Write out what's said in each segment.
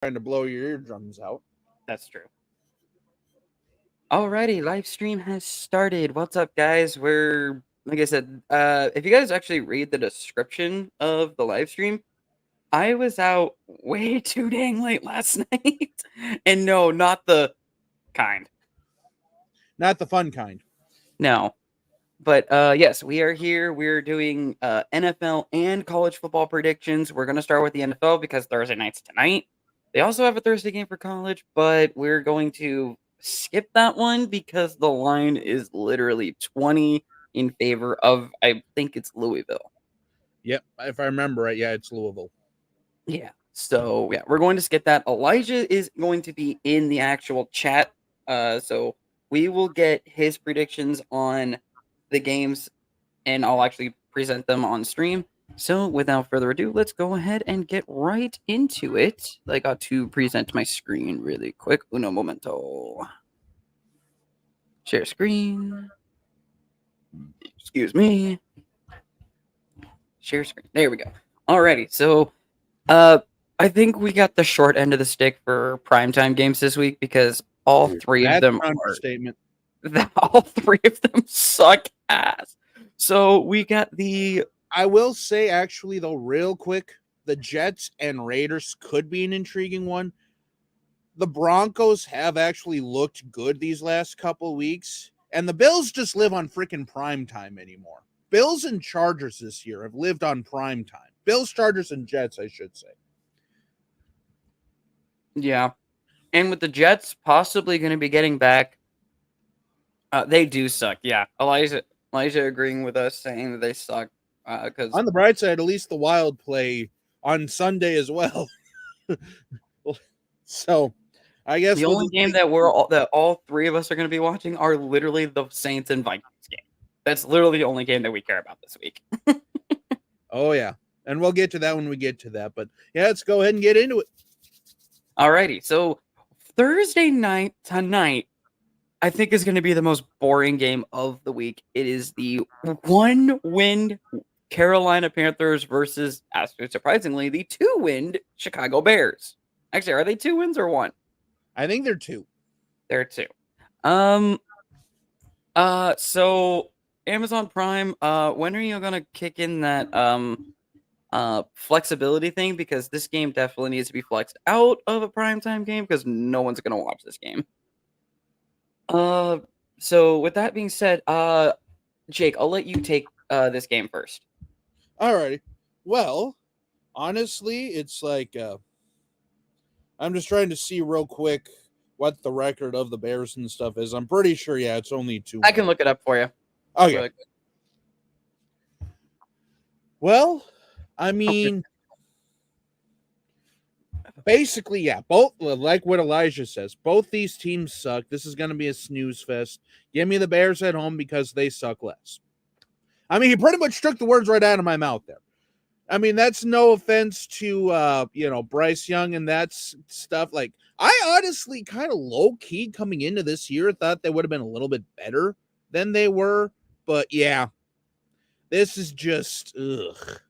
trying to blow your eardrums out. That's true. Alrighty, live stream has started. What's up, guys? We're like I said, if you guys actually read the description of the live stream, I was out way too dang late last night. And no, not the kind. Not the fun kind. No. But yes, we are here. We're doing NFL and college football predictions. We're gonna start with the NFL because Thursday night's tonight. They also have a Thursday game for college, but we're going to skip that one because the line is literally 20 in favor of, I think it's Louisville. Yep, if I remember right, yeah, it's Louisville. Yeah. So yeah, we're going to skip that. Elijah is going to be in the actual chat. So we will get his predictions on the games and I'll actually present them on stream. So without further ado, let's go ahead and get right into it. I got to present my screen really quick. Uno momento. Share screen. Excuse me. Share screen. There we go. Alrighty. So I think we got the short end of the stick for primetime games this week because all three of them an are understatement. all three of them suck ass. So we got the I will say, actually, though, real quick, the Jets and Raiders could be an intriguing one. The Broncos have actually looked good these last couple weeks, and the Bills just live on freaking prime time anymore. Bills and Chargers this year have lived on prime time. Bills, Chargers, and Jets, I should say. Yeah. And with the Jets possibly going to be getting back, they do suck. Yeah. Elijah agreeing with us saying that they suck. Because on the bright side, at least the Wild play on Sunday as well. So I guess the only game that all three of us are going to be watching are literally the Saints and Vikings game. That's literally the only game that we care about this week. Oh, yeah. And we'll get to that when we get to that. But yeah, let's go ahead and get into it. Alrighty. So Thursday night tonight, I think is going to be the most boring game of the week. It is the 1-win Carolina Panthers versus, surprisingly, the 2-win Chicago Bears. Actually, are they 2 wins or 1? I think they're 2. They're 2. So Amazon Prime, when are you gonna kick in that flexibility thing? Because this game definitely needs to be flexed out of a primetime game because no one's gonna watch this game. So with that being said, Jake, I'll let you take this game first. Alrighty. Well, honestly, it's like I'm just trying to see real quick what the record of the Bears and stuff is. I'm pretty sure, yeah, it's only 2. I can look it up for you. Okay. Really. Well, I mean, basically, yeah, both, like what Elijah says, both these teams suck. This is going to be a snooze fest. Give me the Bears at home because they suck less. I mean, he pretty much took the words right out of my mouth there. I mean, that's no offense to, Bryce Young and that stuff. Like, I honestly kind of low-key coming into this year thought they would have been a little bit better than they were. But, yeah, this is just, ugh.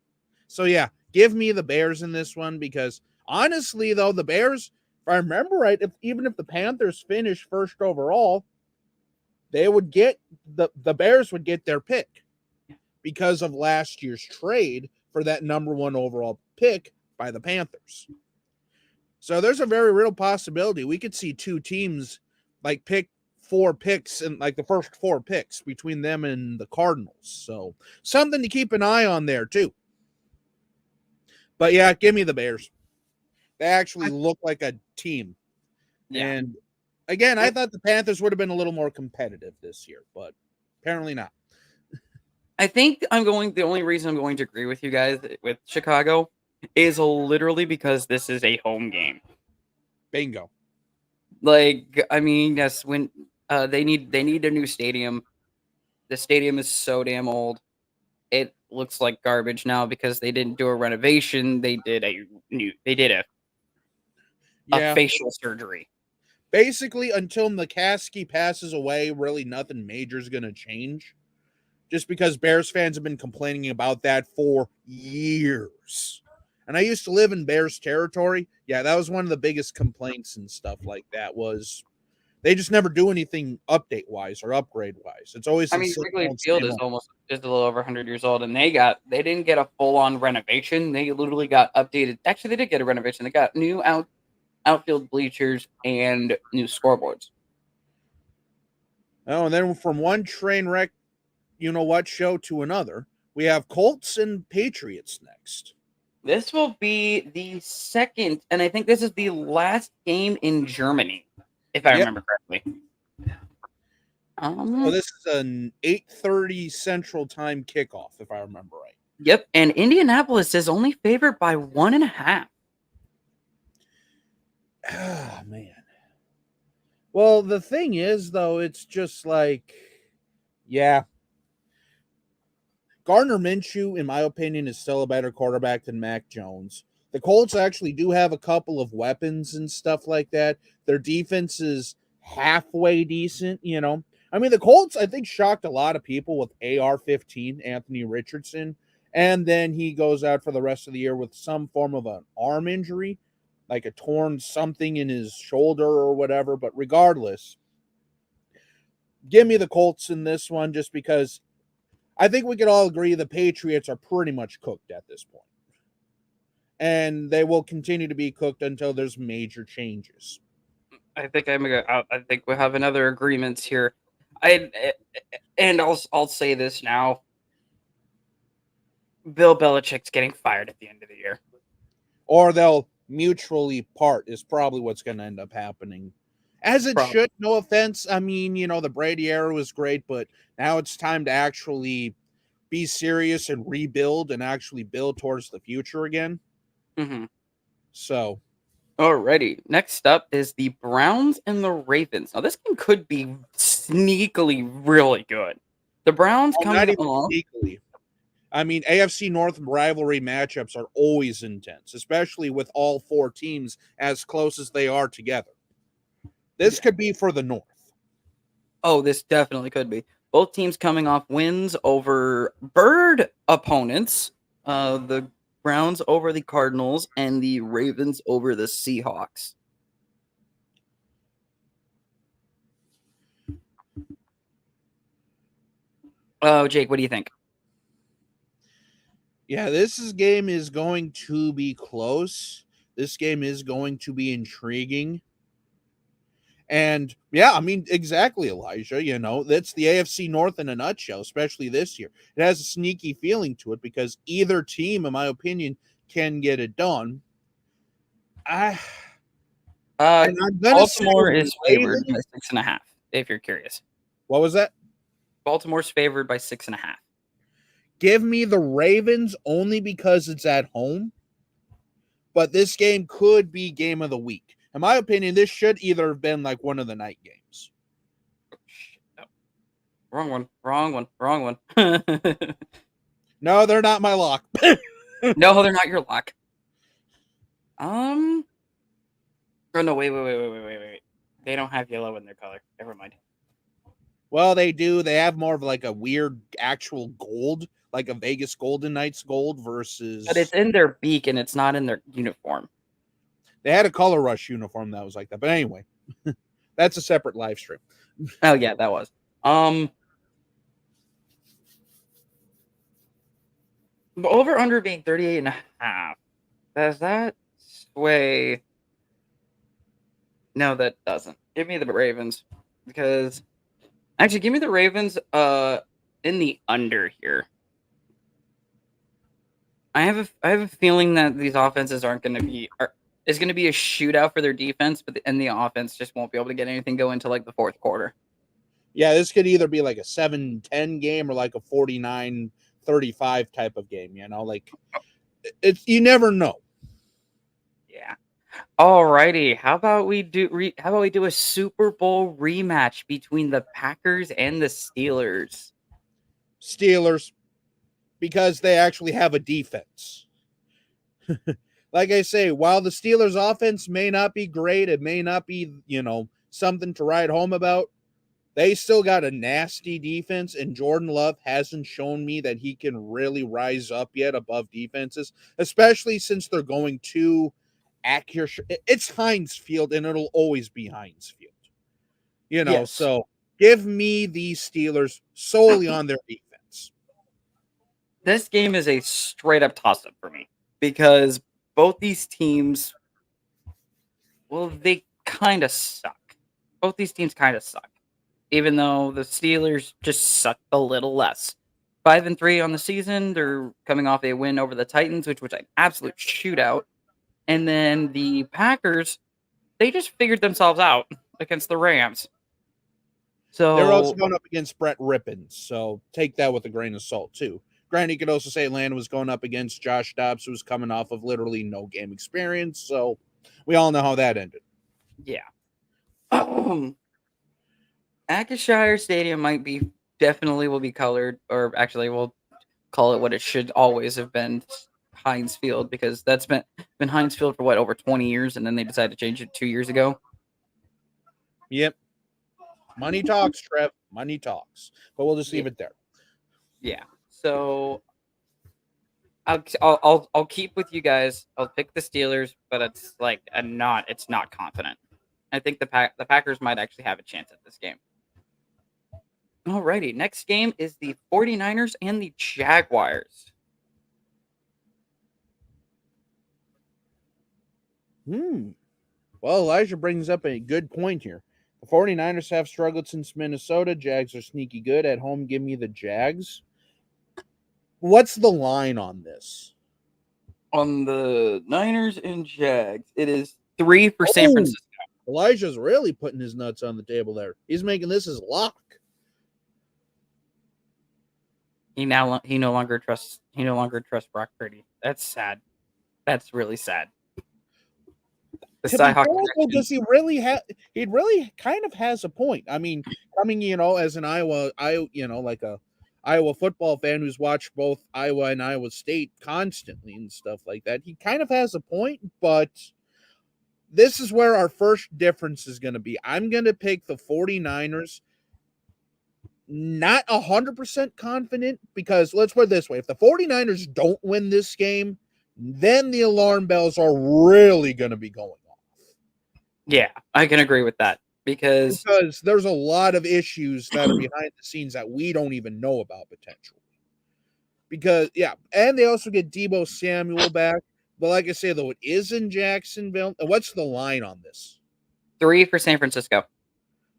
So, yeah, give me the Bears in this one because, honestly, though, the Bears, if I remember right, even if the Panthers finish first overall, they would get, the Bears would get their pick because of last year's trade for that number 1 overall pick by the Panthers. So there's a very real possibility we could see 2 teams like pick 4 picks and like the first 4 picks between them and the Cardinals. So something to keep an eye on there too. But yeah, give me the Bears. They actually look like a team. Yeah. And again, I thought the Panthers would have been a little more competitive this year, but apparently not. I think the only reason I'm going to agree with you guys with Chicago is literally because this is a home game. Bingo. Like, I mean, yes, when they need a new stadium. The stadium is so damn old. It looks like garbage now because they didn't do a renovation. They did a facial surgery. Basically, until McCaskey passes away, really nothing major is going to change. Just because Bears fans have been complaining about that for years. And I used to live in Bears territory. Yeah, that was one of the biggest complaints and stuff like that was they just never do anything update wise or upgrade wise. It's always I the mean, same Wrigley old, Field same is old. almost just a little over 100 years old, and they didn't get a full on renovation. They literally got updated. Actually, they did get a renovation. They got new outfield bleachers and new scoreboards. Oh, and then from one train wreck, you know what, show to another, we have Colts and Patriots next. This will be the second, and I think this is the last game in Germany, if I remember correctly. So this is an 8:30 Central Time kickoff, if I remember right. Yep, and Indianapolis is only favored by 1.5. Ah, man. Well, the thing is, though, it's just like, yeah. Gardner Minshew, in my opinion, is still a better quarterback than Mac Jones. The Colts actually do have a couple of weapons and stuff like that. Their defense is halfway decent, you know. I mean, the Colts, I think, shocked a lot of people with AR-15, Anthony Richardson, and then he goes out for the rest of the year with some form of an arm injury, like a torn something in his shoulder or whatever. But regardless, give me the Colts in this one just because I think we could all agree the Patriots are pretty much cooked at this point. And they will continue to be cooked until there's major changes. I think we have another agreement here. I'll say this now. Bill Belichick's getting fired at the end of the year. Or they'll mutually part is probably what's going to end up happening. As it should, no offense. I mean, you know, the Brady era was great, but now it's time to actually be serious and rebuild and actually build towards the future again. Mm-hmm. So. Alrighty. Next up is the Browns and the Ravens. Now, this game could be sneakily really good. The Browns coming off. Sneakily. I mean, AFC North rivalry matchups are always intense, especially with all four teams as close as they are together. This could be for the North. Oh, this definitely could be. Both teams coming off wins over bird opponents. The Browns over the Cardinals and the Ravens over the Seahawks. Oh, Jake, what do you think? Yeah, this game is going to be close. This game is going to be intriguing. And yeah, I mean, exactly, Elijah. You know, that's the AFC North in a nutshell, especially this year. It has a sneaky feeling to it because either team, in my opinion, can get it done. Baltimore is favored by 6.5, if you're curious. What was that? Baltimore's favored by 6.5. Give me the Ravens only because it's at home. But this game could be game of the week. In my opinion, this should either have been like one of the night games. Wrong one. No, they're not my lock. No, they're not your lock. Oh no, wait. They don't have yellow in their color. Never mind. Well, they do. They have more of like a weird actual gold, like a Vegas Golden Knights gold versus. But it's in their beak and it's not in their uniform. They had a Color Rush uniform that was like that. But anyway, that's a separate live stream. Oh, yeah, that was. The over-under being 38.5. Does that sway? No, that doesn't. Give me the Ravens. Because... Actually, give me the Ravens in the under here. I have a feeling that these offenses aren't going to be... It's going to be a shootout for their defense, and the offense just won't be able to get anything going until like the fourth quarter. Yeah, this could either be like a 7-10 game or like a 49-35 type of game, you know? Like, you never know. Yeah. Alrighty, how about we do a Super Bowl rematch between the Packers and the Steelers? Steelers, because they actually have a defense. Like I say, while the Steelers' offense may not be great, it may not be, you know, something to write home about, They still got a nasty defense, and Jordan Love hasn't shown me that he can really rise up yet above defenses, especially since they're going to accurate. It's Heinz Field, and it'll always be Heinz Field. Yes. So give me these Steelers solely on their defense. This game is a straight up toss up for me because both these teams, well, they kind of suck. Both these teams kind of suck, even though the Steelers just suck a little less. 5-3 on the season. They're coming off a win over the Titans, which was an absolute shootout. And then the Packers, they just figured themselves out against the Rams. So they're also going up against Brett Rippon, so take that with a grain of salt too. Granted, you could also say Atlanta was going up against Josh Dobbs, who was coming off of literally no game experience, so we all know how that ended. Yeah. Ackshire Stadium definitely will be colored, or actually we'll call it what it should always have been, Heinz Field, because that's been Heinz Field for over 20 years, and then they decided to change it 2 years ago. Yep. Money talks, Trev. Money talks. But we'll just leave it there. Yeah. So I'll keep with you guys. I'll pick the Steelers, but it's not confident. I think the Packers might actually have a chance at this game. Alrighty, next game is the 49ers and the Jaguars. Well, Elijah brings up a good point here. The 49ers have struggled since Minnesota. Jags are sneaky good. At home, give me the Jags. What's the line on this? On the Niners and Jags, it is 3 for San Francisco. Elijah's really putting his nuts on the table there. He's making this his lock. He no longer trusts Brock Purdy. That's sad. That's really sad. Does he really have? He really kind of has a point. I mean, coming as an like a Iowa football fan who's watched both Iowa and Iowa State constantly and stuff like that, he kind of has a point. But this is where our first difference is going to be. I'm going to pick the 49ers. Not 100% confident, because let's put it this way. If the 49ers don't win this game, then the alarm bells are really going to be going off. Yeah, I can agree with that. Because there's a lot of issues that are behind the scenes that we don't even know about potentially. And they also get Deebo Samuel back. But like I say, though, it is in Jacksonville. And what's the line on this? 3 for San Francisco.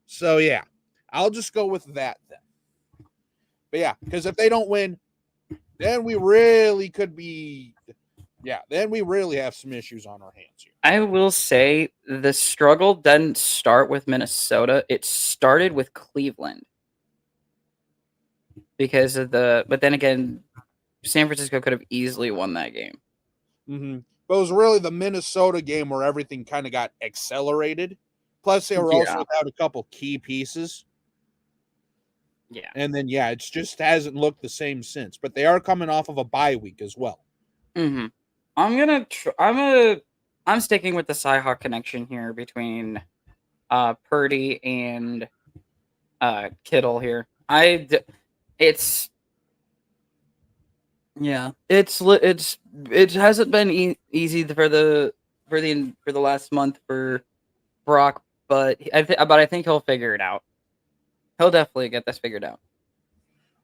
So, yeah, I'll just go with that then. But yeah, because if they don't win, then we really could be, then we really have some issues on our hands here. I will say the struggle doesn't start with Minnesota. It started with Cleveland. But then again, San Francisco could have easily won that game. Mm-hmm. But it was really the Minnesota game where everything kind of got accelerated. Plus, they were also without a couple key pieces. Yeah. And then, it just hasn't looked the same since. But they are coming off of a bye week as well. Mm-hmm. I'm sticking with the Cyhawk connection here between Purdy and Kittle here. It hasn't been easy for the last month for Brock, but I think he'll figure it out. He'll definitely get this figured out.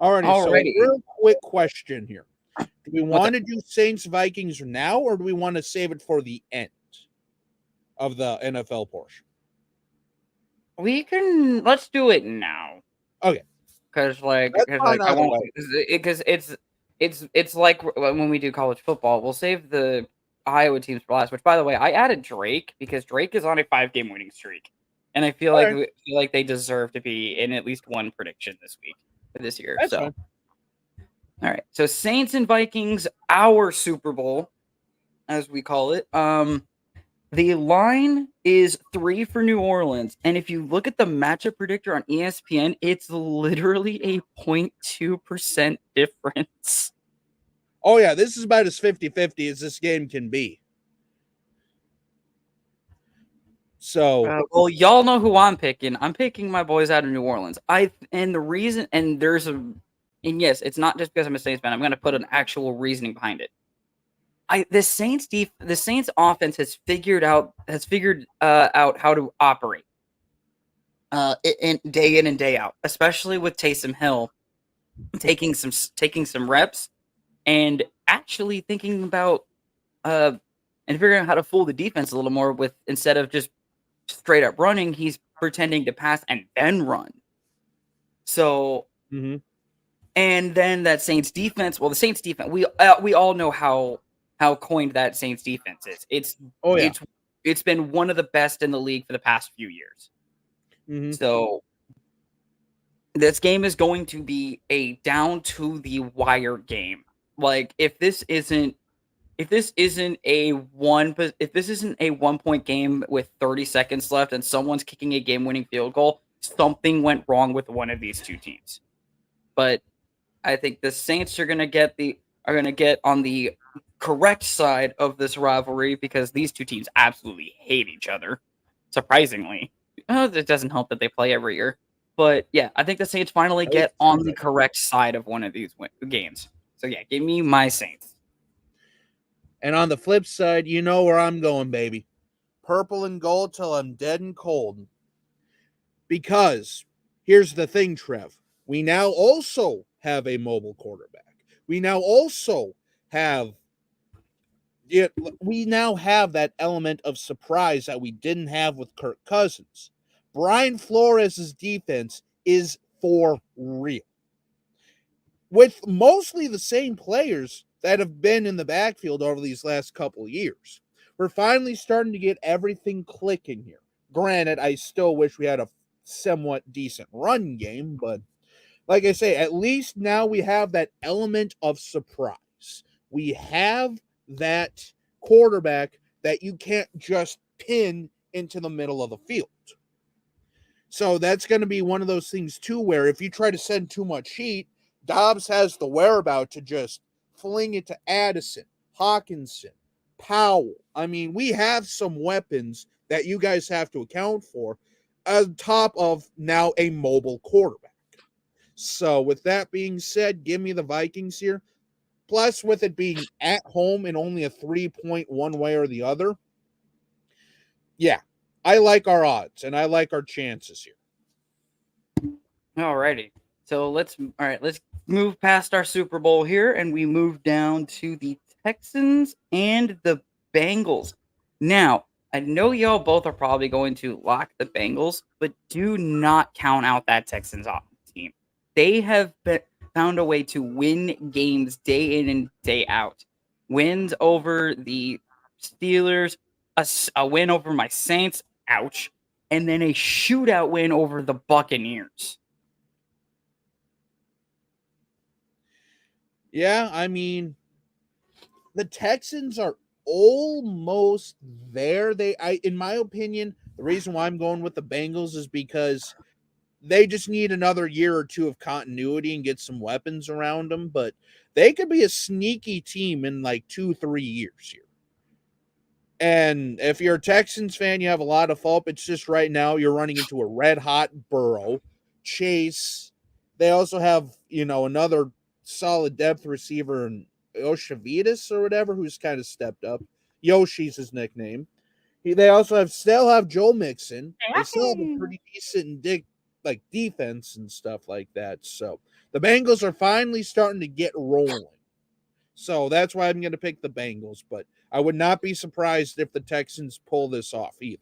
Alrighty. So a real quick question here. Do we want to do Saints-Vikings now, or do we want to save it for the end of the NFL portion? Let's do it now. Okay. Because it's like when we do college football, we'll save the Iowa teams for last. Which, by the way, I added Drake because Drake is on a 5-game winning streak, and I feel like they deserve to be in at least one prediction this year. That's fine. All right. So Saints and Vikings, our Super Bowl, as we call it. The line is 3 for New Orleans. And if you look at the matchup predictor on ESPN, it's literally a 0.2% difference. Oh, yeah. This is about as 50-50 as this game can be. So, well, y'all know who I'm picking. I'm picking my boys out of New Orleans. And yes, it's not just because I'm a Saints fan. I'm going to put an actual reasoning behind it. The Saints offense has figured out how to operate day in and day out, especially with Taysom Hill taking some reps and actually thinking about and figuring out how to fool the defense a little more with, instead of just straight up running, he's pretending to pass and then run. So mhm. and then that Saints defense, well, the Saints defense, we all know how coined that Saints defense is. Oh yeah. It's been one of the best in the league for the past few years. Mhm. So this game is going to be a down to the wire game. Like if this isn't a 1 point game with 30 seconds left and someone's kicking a game-winning field goal, something went wrong with one of these two teams. But I think the Saints are going to get on the correct side of this rivalry because these two teams absolutely hate each other. Surprisingly, it doesn't help that they play every year. But yeah, I think the Saints finally get on the correct side of one of these games. So yeah, give me my Saints. And on the flip side, you know where I'm going, baby. Purple and gold till I'm dead and cold. Because here's the thing, Trev. We now also have a mobile quarterback. We now also have that element of surprise that we didn't have with Kirk Cousins. Brian Flores' defense is for real. With mostly the same players that have been in the backfield over these last couple of years. We're finally starting to get everything clicking here. Granted, I still wish we had a somewhat decent run game, but like I say, at least now we have that element of surprise. We have that quarterback that you can't just pin into the middle of the field. So that's going to be one of those things, too, where if you try to send too much heat, Dobbs has the whereabout to just fling it to Addison, Hawkinson, Powell. I mean, we have some weapons that you guys have to account for on top of now a mobile quarterback. So with that being said, give me the Vikings here. Plus, with it being at home and only a 3-point one way or the other, yeah, I like our odds and I like our chances here. Alrighty. So let's move past our Super Bowl here and we move down to the Texans and the Bengals. Now, I know y'all both are probably going to lock the Bengals, but do not count out that Texans team. They have found a way to win games day in and day out. Wins over the Steelers, a win over my Saints, ouch, and then a shootout win over the Buccaneers. Yeah, I mean, the Texans are almost there. In my opinion, the reason why I'm going with the Bengals is because they just need another year or two of continuity and get some weapons around them. But they could be a sneaky team in like 2-3 years here. And if you're a Texans fan, you have a lot of hope. It's just right now you're running into a red hot Burrow, Chase. They also have, another solid depth receiver in Oshavitas or whatever, who's kind of stepped up. Yoshi's his nickname. They also still have Joe Mixon. They still have a pretty decent defense and stuff like that. So the Bengals are finally starting to get rolling. So that's why I'm going to pick the Bengals, but I would not be surprised if the Texans pull this off either.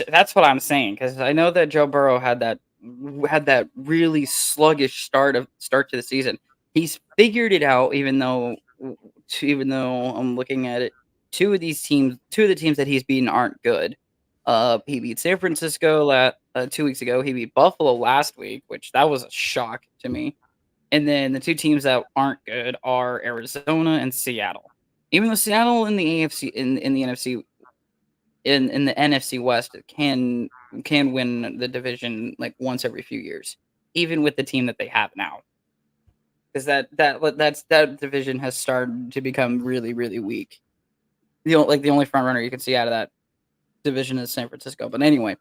That's what I'm saying, because I know that Joe Burrow had that really sluggish start to the season. He's figured it out, even though I'm looking at it, two of the teams that he's beaten aren't good. He beat San Francisco 2 weeks ago. He beat Buffalo last week, which that was a shock to me. And then the two teams that aren't good are Arizona and Seattle. Even though Seattle in the AFC in the NFC in the NFC West can win the division like once every few years, even with the team that they have now. Because that division has started to become really, really weak. The only front runner you can see out of that division is San Francisco. But anyway,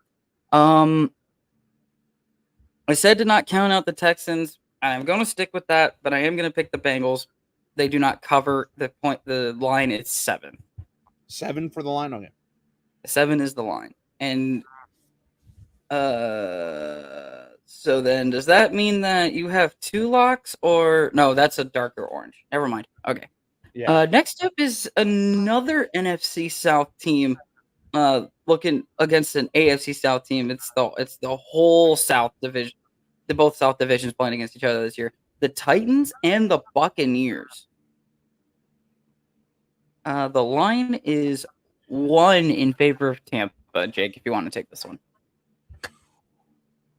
I said to not count out the Texans. I'm going to stick with that, but I am going to pick the Bengals. They do not cover the point. The line is 7. 7 for the line. Okay. 7 is the line, and so then does that mean that you have 2 locks, or no? That's a darker orange. Never mind. Okay. Yeah. Next up is another NFC South team. Looking against an AFC South team. It's the whole South division. The both South divisions playing against each other this year. The Titans and the Buccaneers. The line is 1 in favor of Tampa. Jake, if you want to take this one.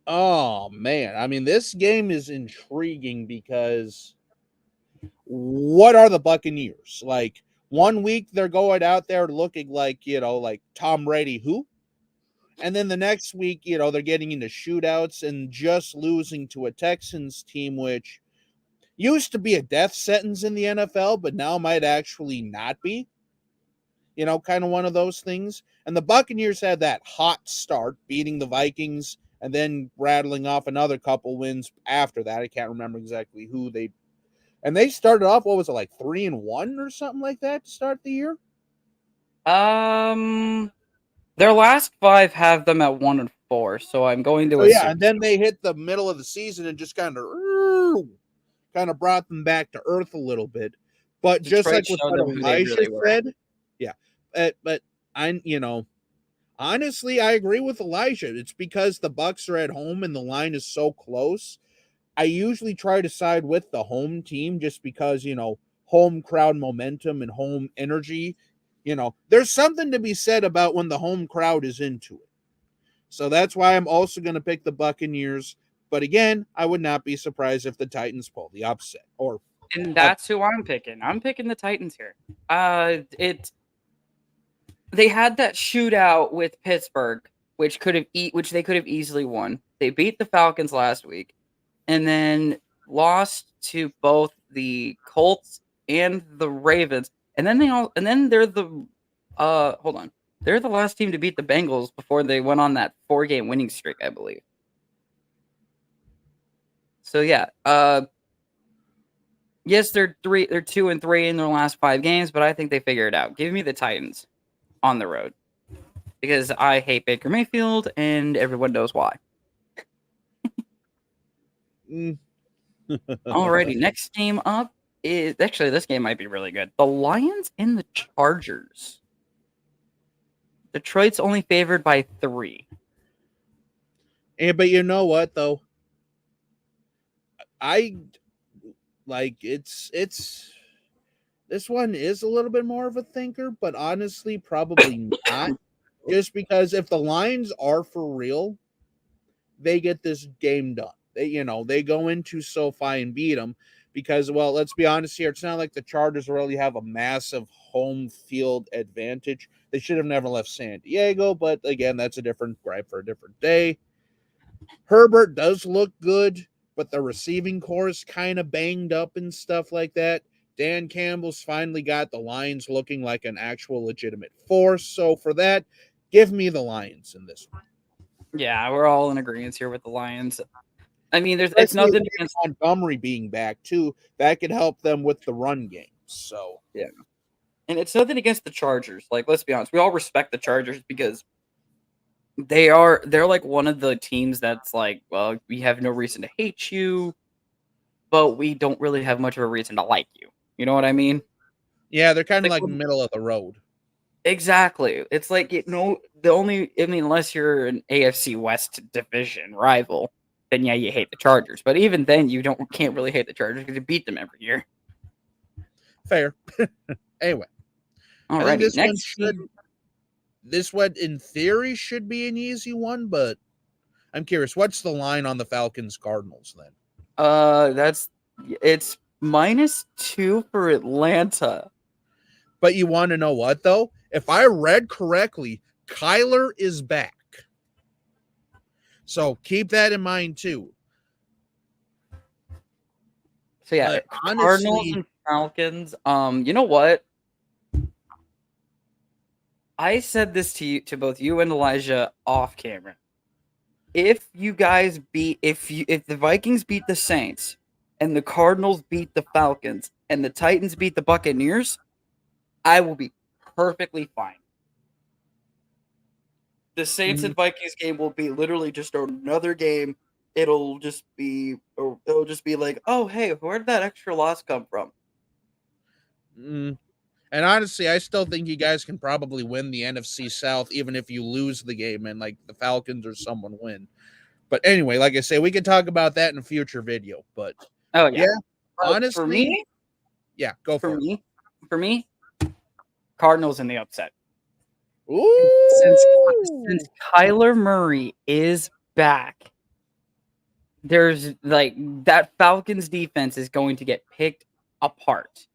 Oh man, I mean this game is intriguing because what are the Buccaneers? Like 1 week they're going out there looking like, like Tom Brady who? And then the next week, they're getting into shootouts and just losing to a Texans team which used to be a death sentence in the NFL, but now might actually not be. Kind of one of those things. And the Buccaneers had that hot start, beating the Vikings and then rattling off another couple wins after that. I can't remember exactly who they. And they started off, what was it, like 3-1 or something like that to start the year? Their last 5 have them at 1-4, so I'm going to assume. Yeah, and then they hit the middle of the season and just kind of brought them back to earth a little bit. But just Detroit like with what Elijah really said, yeah. But honestly, I agree with Elijah. It's because the Bucs are at home and the line is so close. I usually try to side with the home team just because, home crowd momentum and home energy. There's something to be said about when the home crowd is into it. So that's why I'm also going to pick the Buccaneers. But again, I would not be surprised if the Titans pull the upset. And that's who I'm picking. I'm picking the Titans here. They had that shootout with Pittsburgh, which they could have easily won. They beat the Falcons last week, and then lost to both the Colts and the Ravens. And then they're the hold on. They're the last team to beat the Bengals before they went on that 4-game winning streak, I believe. So yeah, yes, they're 2-3 in their last 5 games, but I think they figure it out. Give me the Titans on the road because I hate Baker Mayfield and everyone knows why. Alrighty, next game up is actually this game might be really good. The Lions and the Chargers. Detroit's only favored by 3. But you know what though? It's this one is a little bit more of a thinker, but honestly, probably not. Just because if the Lions are for real, they get this game done. They go into SoFi and beat them because, well, let's be honest here. It's not like the Chargers really have a massive home field advantage. They should have never left San Diego, but again, that's a different gripe for a different day. Herbert does look good, but the receiving core is kind of banged up and stuff like that. Dan Campbell's finally got the Lions looking like an actual legitimate force. So for that, give me the Lions in this one. Yeah, we're all in agreement here with the Lions. I mean, it's Especially nothing against Montgomery being back too. That could help them with the run game. So yeah, and it's nothing against the Chargers. Like, let's be honest, we all respect the Chargers because they're like one of the teams that's like, well, we have no reason to hate you, but we don't really have much of a reason to like you. You know what I mean? yeah, they're kind of like middle of the road. Exactly. It's like unless you're an AFC West division rival, then yeah, you hate the Chargers. But even then, can't really hate the Chargers because you beat them every year. Fair. Anyway, I think this one in theory should be an easy one, but I'm curious, what's the line on the Falcons Cardinals then? It's -2 for Atlanta. But you want to know what though? If I read correctly, Kyler is back. So keep that in mind too. So yeah, Cardinals and Falcons. You know what? I said this to both you and Elijah off camera. If you guys if the Vikings beat the Saints and the Cardinals beat the Falcons and the Titans beat the Buccaneers, I will be perfectly fine. The Saints and Vikings game will be literally just another game. It'll just be like, oh hey, where did that extra loss come from? And honestly, I still think you guys can probably win the NFC South, even if you lose the game and like the Falcons or someone win. But anyway, like I say, we can talk about that in a future video. But oh yeah, honestly, for me, go for it. For me, Cardinals in the upset. Ooh. Since Kyler Murray is back, there's like that Falcons defense is going to get picked apart.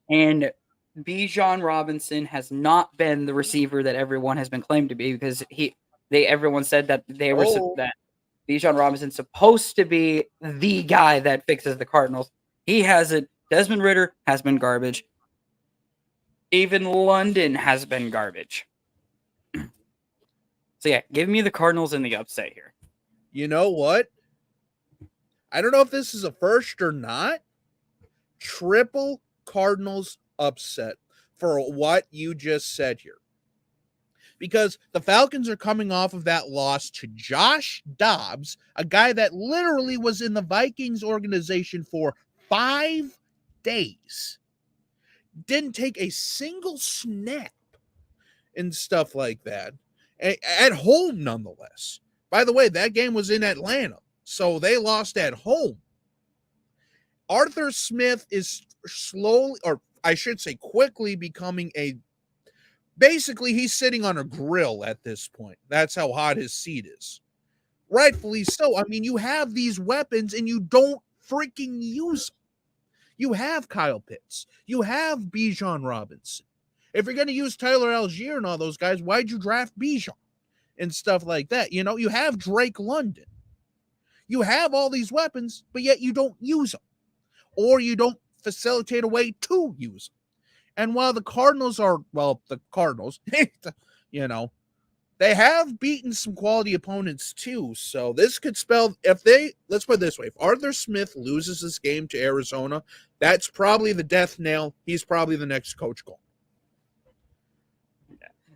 And Bijan Robinson has not been the receiver that everyone has been claimed to be because everyone said that that Bijan Robinson's supposed to be the guy that fixes the Cardinals. He hasn't. Desmond Ridder has been garbage. Even London has been garbage. So yeah, give me the Cardinals in the upset here. You know what? I don't know if this is a first or not. Triple Cardinals upset for what you just said here. Because the Falcons are coming off of that loss to Josh Dobbs, a guy that literally was in the Vikings organization for 5 days. Didn't take a single snap and stuff like that. At home, nonetheless. By the way, that game was in Atlanta, so they lost at home. Arthur Smith is slowly, or I should say quickly, becoming basically he's sitting on a grill at this point. That's how hot his seat is. Rightfully so. I mean, you have these weapons and you don't freaking use them. You have Kyle Pitts. You have Bijan Robinson. If you're going to use Tyler Algier and all those guys, why'd you draft Bijan and stuff like that? You know, you have Drake London. You have all these weapons, but yet you don't use them. Or you don't facilitate a way to use them. And while the Cardinals are, the Cardinals, you know, they have beaten some quality opponents too. So this could spell, let's put it this way, if Arthur Smith loses this game to Arizona, that's probably the death nail. He's probably the next coach goal.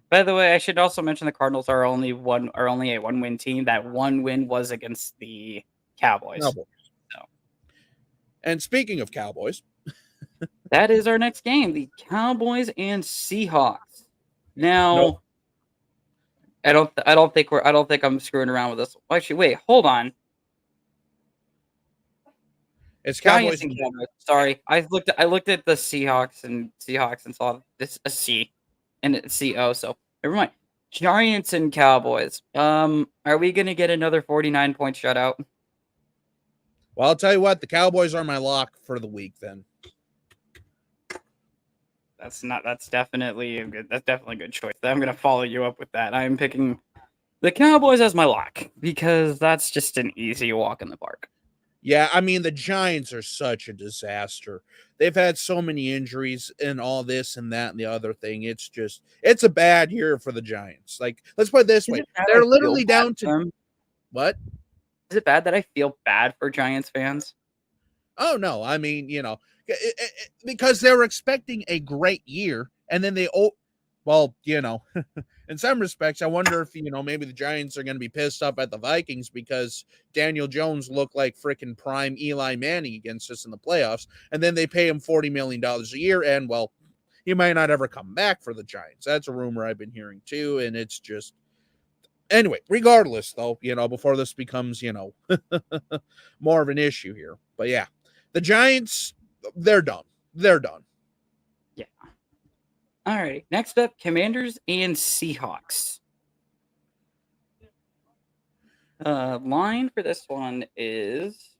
By the way, I should also mention the Cardinals are only a one-win team. That one win was against the Cowboys. So. And speaking of Cowboys, that is our next game, the Cowboys and Seahawks. Now, I don't think I'm screwing around with this. Actually, wait, hold on. It's Cowboys. And Cowboys. Sorry, I looked at the Seahawks and saw this a C and it's CO. So never mind. Giants and Cowboys. Are we gonna get another 49-point shutout? Well, I'll tell you what, the Cowboys are my lock for the week. Then that's definitely a good choice. I'm gonna follow you up with that. I'm picking the Cowboys as my lock because that's just an easy walk in the park. Yeah, I mean, the Giants are such a disaster. They've had so many injuries and all this and that and the other thing. It's a bad year for the Giants. Like, let's put it this way. They're literally down to them. What? Is it bad that I feel bad for Giants fans? Oh, no. I mean, because they were expecting a great year and then in some respects, I wonder if, maybe the Giants are going to be pissed off at the Vikings because Daniel Jones looked like freaking prime Eli Manning against us in the playoffs. And then they pay him $40 million a year. And, he might not ever come back for the Giants. That's a rumor I've been hearing too. And it's just, anyway, regardless though, before this becomes, more of an issue here. But yeah, the Giants, they're done. They're done. Yeah. All right. Next up, Commanders and Seahawks. Line for this one is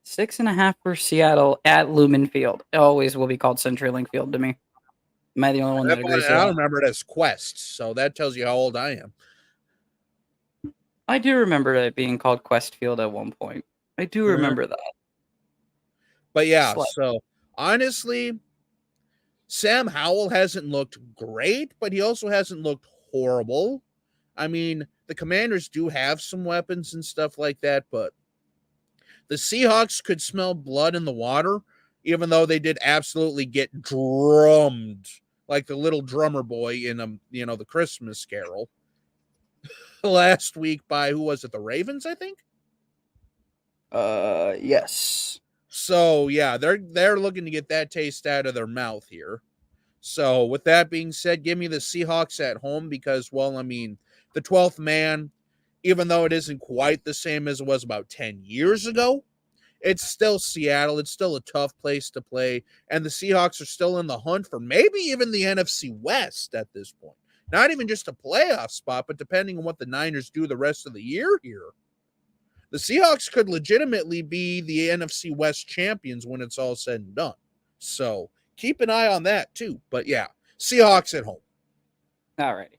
6.5 for Seattle at Lumen Field. It always will be called CenturyLink Field to me. Am I the only one that agrees? I don't remember it as Quest, so that tells you how old I am. I do remember it being called Quest Field at one point. I do remember that. But yeah, so honestly, Sam Howell hasn't looked great, but he also hasn't looked horrible. I mean, the Commanders do have some weapons and stuff like that, but the Seahawks could smell blood in the water, even though they did absolutely get drummed like the little drummer boy in the Christmas Carol last week by who was it? The Ravens, I think. Yes. So yeah, they're looking to get that taste out of their mouth here. So with that being said, give me the Seahawks at home because, well, I mean, the 12th man, even though it isn't quite the same as it was about 10 years ago, it's still Seattle. It's still a tough place to play. And the Seahawks are still in the hunt for maybe even the NFC West at this point. Not even just a playoff spot, but depending on what the Niners do the rest of the year here, the Seahawks could legitimately be the NFC West champions when it's all said and done. So keep an eye on that too. But yeah, Seahawks at home. Alrighty.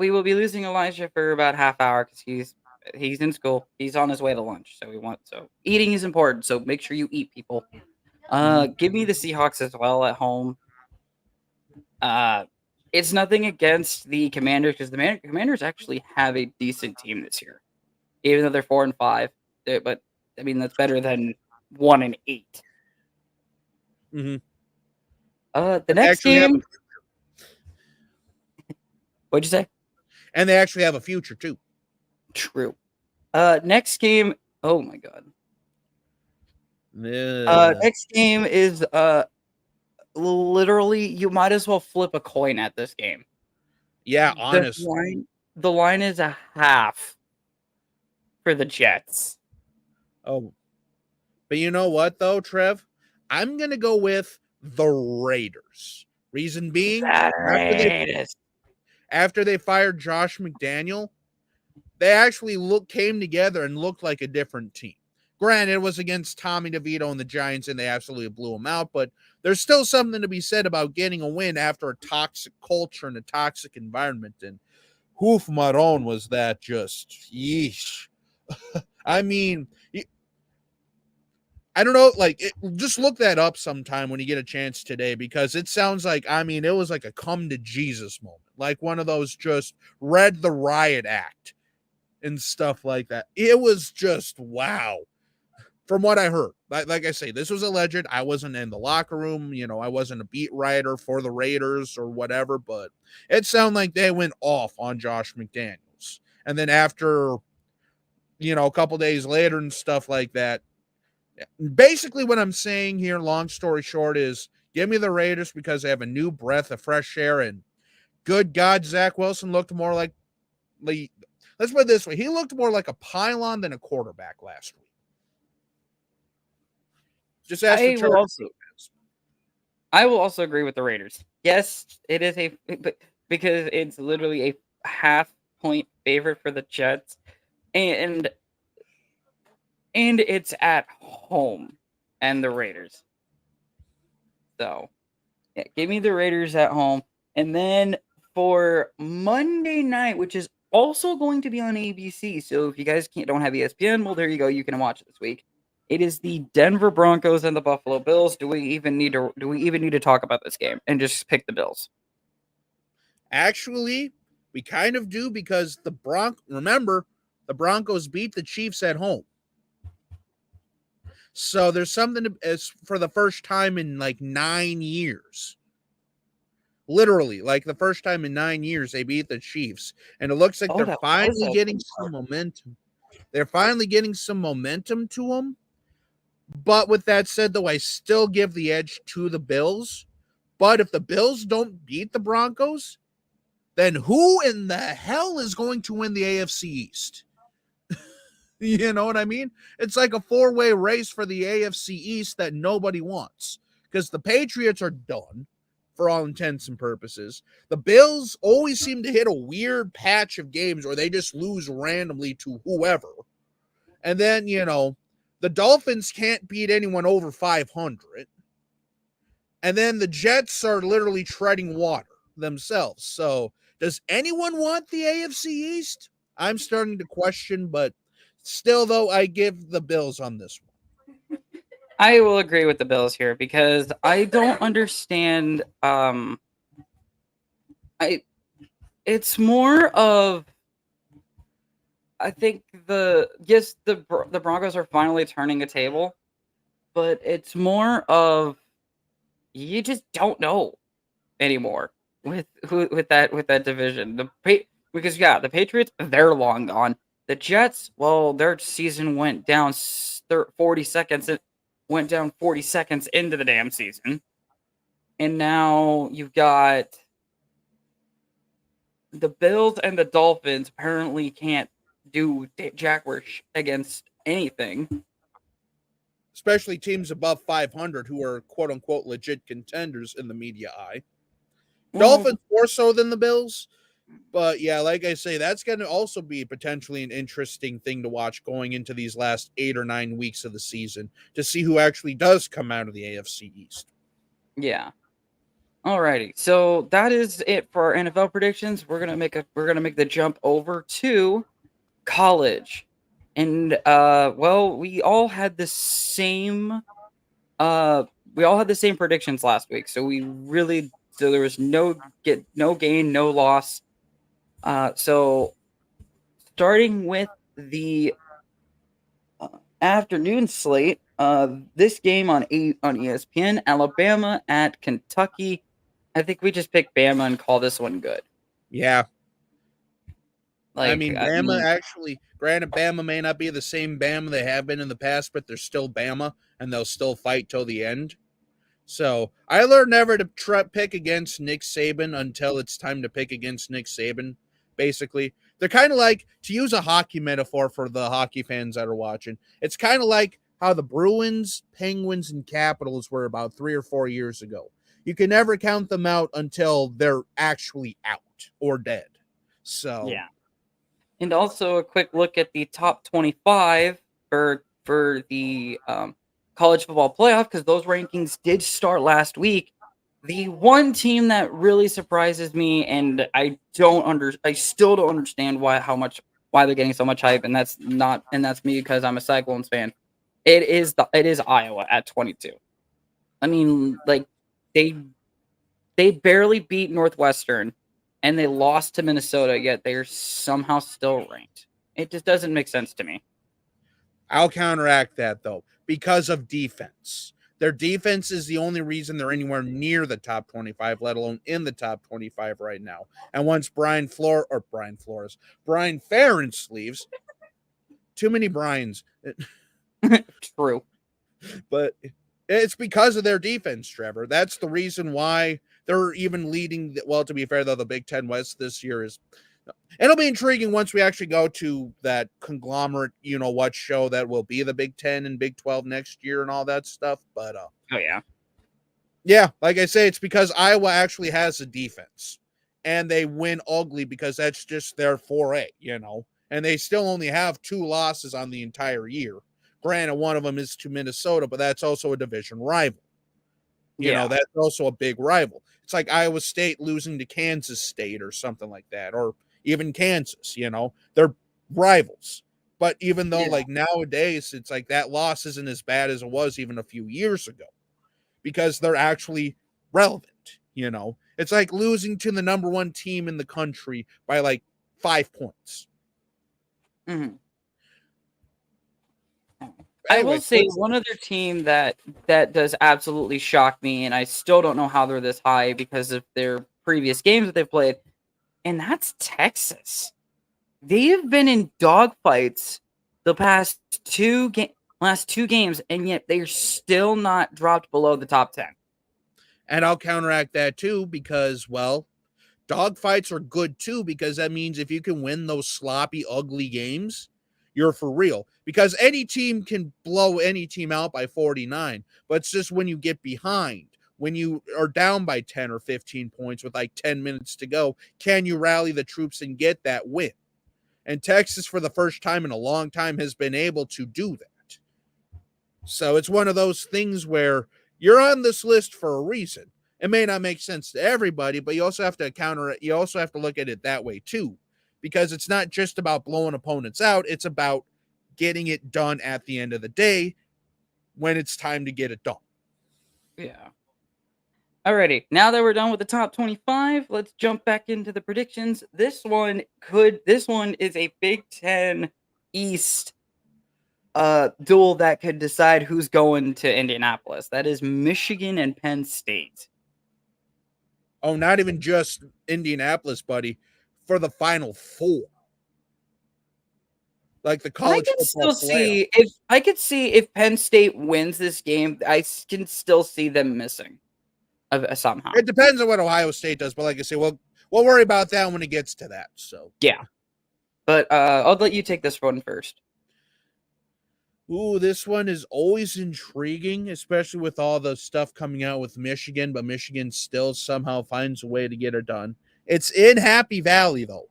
We will be losing Elijah for about half hour because he's in school. He's on his way to lunch, so eating is important. So make sure you eat, people. Give me the Seahawks as well at home. It's nothing against the Commanders because the Commanders actually have a decent team this year, even though they're 4-5. But I mean that's better than 1-8. Mm-hmm. The next game. What'd you say? And they actually have a future too. True. Next game. Oh my god. Next game is literally you might as well flip a coin at this game. Yeah, honestly. The line is a half for the Jets. Oh. But you know what though, Trev? I'm gonna go with the Raiders. Reason being, after they fired Josh McDaniel, they actually came together and looked like a different team. Granted, it was against Tommy DeVito and the Giants, and they absolutely blew them out. But there's still something to be said about getting a win after a toxic culture and a toxic environment. And Hoof Maron was that just yeesh. I mean, I don't know, just look that up sometime when you get a chance today because it sounds like, I mean, it was like a come to Jesus moment, like one of those just read the riot act and stuff like that. It was just wow. From what I heard, like I say, this was alleged. I wasn't in the locker room, I wasn't a beat writer for the Raiders or whatever, but it sounded like they went off on Josh McDaniels. And then after, a couple days later and stuff like that, basically what I'm saying here, long story short, is give me the Raiders because they have a new breath of fresh air. And good God, Zach Wilson looked more like, let's put it this way, he looked more like a pylon than a quarterback last week. Just ask the Chargers. I will also agree with the Raiders. Yes, it is because it's literally a half-point favorite for the Jets, and it's at home and the Raiders. So, yeah, give me the Raiders at home, and then for Monday night, which is also going to be on ABC. So if you guys don't have ESPN, well, there you go. You can watch it this week. It is the Denver Broncos and the Buffalo Bills. Do we even need to talk about this game and just pick the Bills? Actually, we kind of do because remember, the Broncos beat the Chiefs at home. So there's something for the first time in like 9 years. Literally, like the first time in 9 years, they beat the Chiefs. And it looks like they're finally getting some momentum. They're finally getting some momentum to them. But with that said, though, I still give the edge to the Bills. But if the Bills don't beat the Broncos, then who in the hell is going to win the AFC East? You know what I mean? It's like a four-way race for the AFC East that nobody wants because the Patriots are done for all intents and purposes. The Bills always seem to hit a weird patch of games where they just lose randomly to whoever. And then, the Dolphins can't beat anyone over 500. And then the Jets are literally treading water themselves. So does anyone want the AFC East? I'm starting to question, but still, though, I give the Bills on this one. I will agree with the Bills here because I don't understand. It's more of I think the Broncos are finally turning a table, but it's more of you just don't know anymore with that division. Because the Patriots, they're long gone. The Jets, well, their season went down 40 seconds. It went down 40 seconds into the damn season, and now you've got the Bills and the Dolphins. Apparently, can't do jackwash against anything. Especially teams above 500 who are quote unquote legit contenders in the media eye. Well, Dolphins more so than the Bills. But yeah, like I say, that's going to also be potentially an interesting thing to watch going into these last 8 or 9 weeks of the season to see who actually does come out of the AFC East. yeah. Alrighty, so that is it for our NFL predictions. We're gonna make the jump over to college, and well, uh we all had the same predictions last week. So there was no gain, no loss. So starting with the afternoon slate, this game on ESPN, Alabama at Kentucky. I think we just pick Bama and call this one good. Yeah. I Like, mean, I Bama mean, actually, granted, Bama may not be the same Bama they have been in the past, but they're still Bama and they'll still fight till the end. So I learned never to pick against Nick Saban until it's time to pick against Nick Saban, basically. They're kind of like, to use a hockey metaphor for the hockey fans that are watching, it's kind of like how the Bruins, Penguins, and Capitals were about 3 or 4 years ago. You can never count them out until they're actually out or dead. So, yeah. And also a quick look at the top 25 for the college football playoff because those rankings did start last week. The one team that really surprises me, and I still don't understand why they're getting so much hype, and that's me because I'm a Cyclones fan. It is Iowa at 22. I mean, like they they barely beat Northwestern and they lost to Minnesota, yet they're somehow still ranked. It just doesn't make sense to me. I'll counteract that though because of defense. Their defense is the only reason they're anywhere near the top 25, let alone in the top 25 right now. And once Brian Ferentz leaves, too many Brians. True. But it's because of their defense, Trevor. That's the reason why they're even leading. Well, to be fair, though, the Big Ten West this year is. It'll be intriguing once we actually go to that conglomerate, you know what show that will be the Big Ten and Big 12 next year and all that stuff. But Oh yeah. yeah, like I say, it's because Iowa actually has a defense and they win ugly because that's just their 4A, you know, and they still only have 2 losses on the entire year. Granted, one of them is to Minnesota, but that's also a division rival. You know, Yeah. that's also a big rival. It's like Iowa State losing to Kansas State or something like that, or even Kansas, you know, they're rivals. But even though, Yeah. like nowadays, it's like that loss isn't as bad as it was even a few years ago because they're actually relevant, you know. It's like losing to the number one team in the country by like 5 points. Mhm. I will Anyways, say one other team that does absolutely shock me, and I still don't know how they're this high because of their previous games that they've played, and that's Texas. They have been in dogfights the last two games, and yet they're still not dropped below the top 10. and I'll counteract that too because, well, dogfights are good too because that means if you can win those sloppy, ugly games, you're for real. Because any team can blow any team out by 49, but it's just when you get behind, when you are down by 10 or 15 points with like 10 minutes to go, can you rally the troops and get that win? And Texas, for the first time in a long time, has been able to do that. So it's one of those things where you're on this list for a reason. It may not make sense to everybody, but you also have to counter it. You also have to look at it that way too, because it's not just about blowing opponents out. It's about getting it done at the end of the day when it's time to get it done. Yeah. Alrighty, now that we're done with the top 25, let's jump back into the predictions. This one is a Big Ten East duel that could decide who's going to Indianapolis. That is Michigan and Penn State. Oh, not even just Indianapolis, buddy, for the Final Four. Like the college football playoff. I could see if Penn State wins this game, I can still see them missing somehow. It depends on what Ohio State does, but like I say, we'll worry about that when it gets to that. So yeah, but I'll let you take this one first. Ooh, this one is always intriguing, especially with all the stuff coming out with Michigan, but Michigan still somehow finds a way to get it done. It's in Happy Valley, though.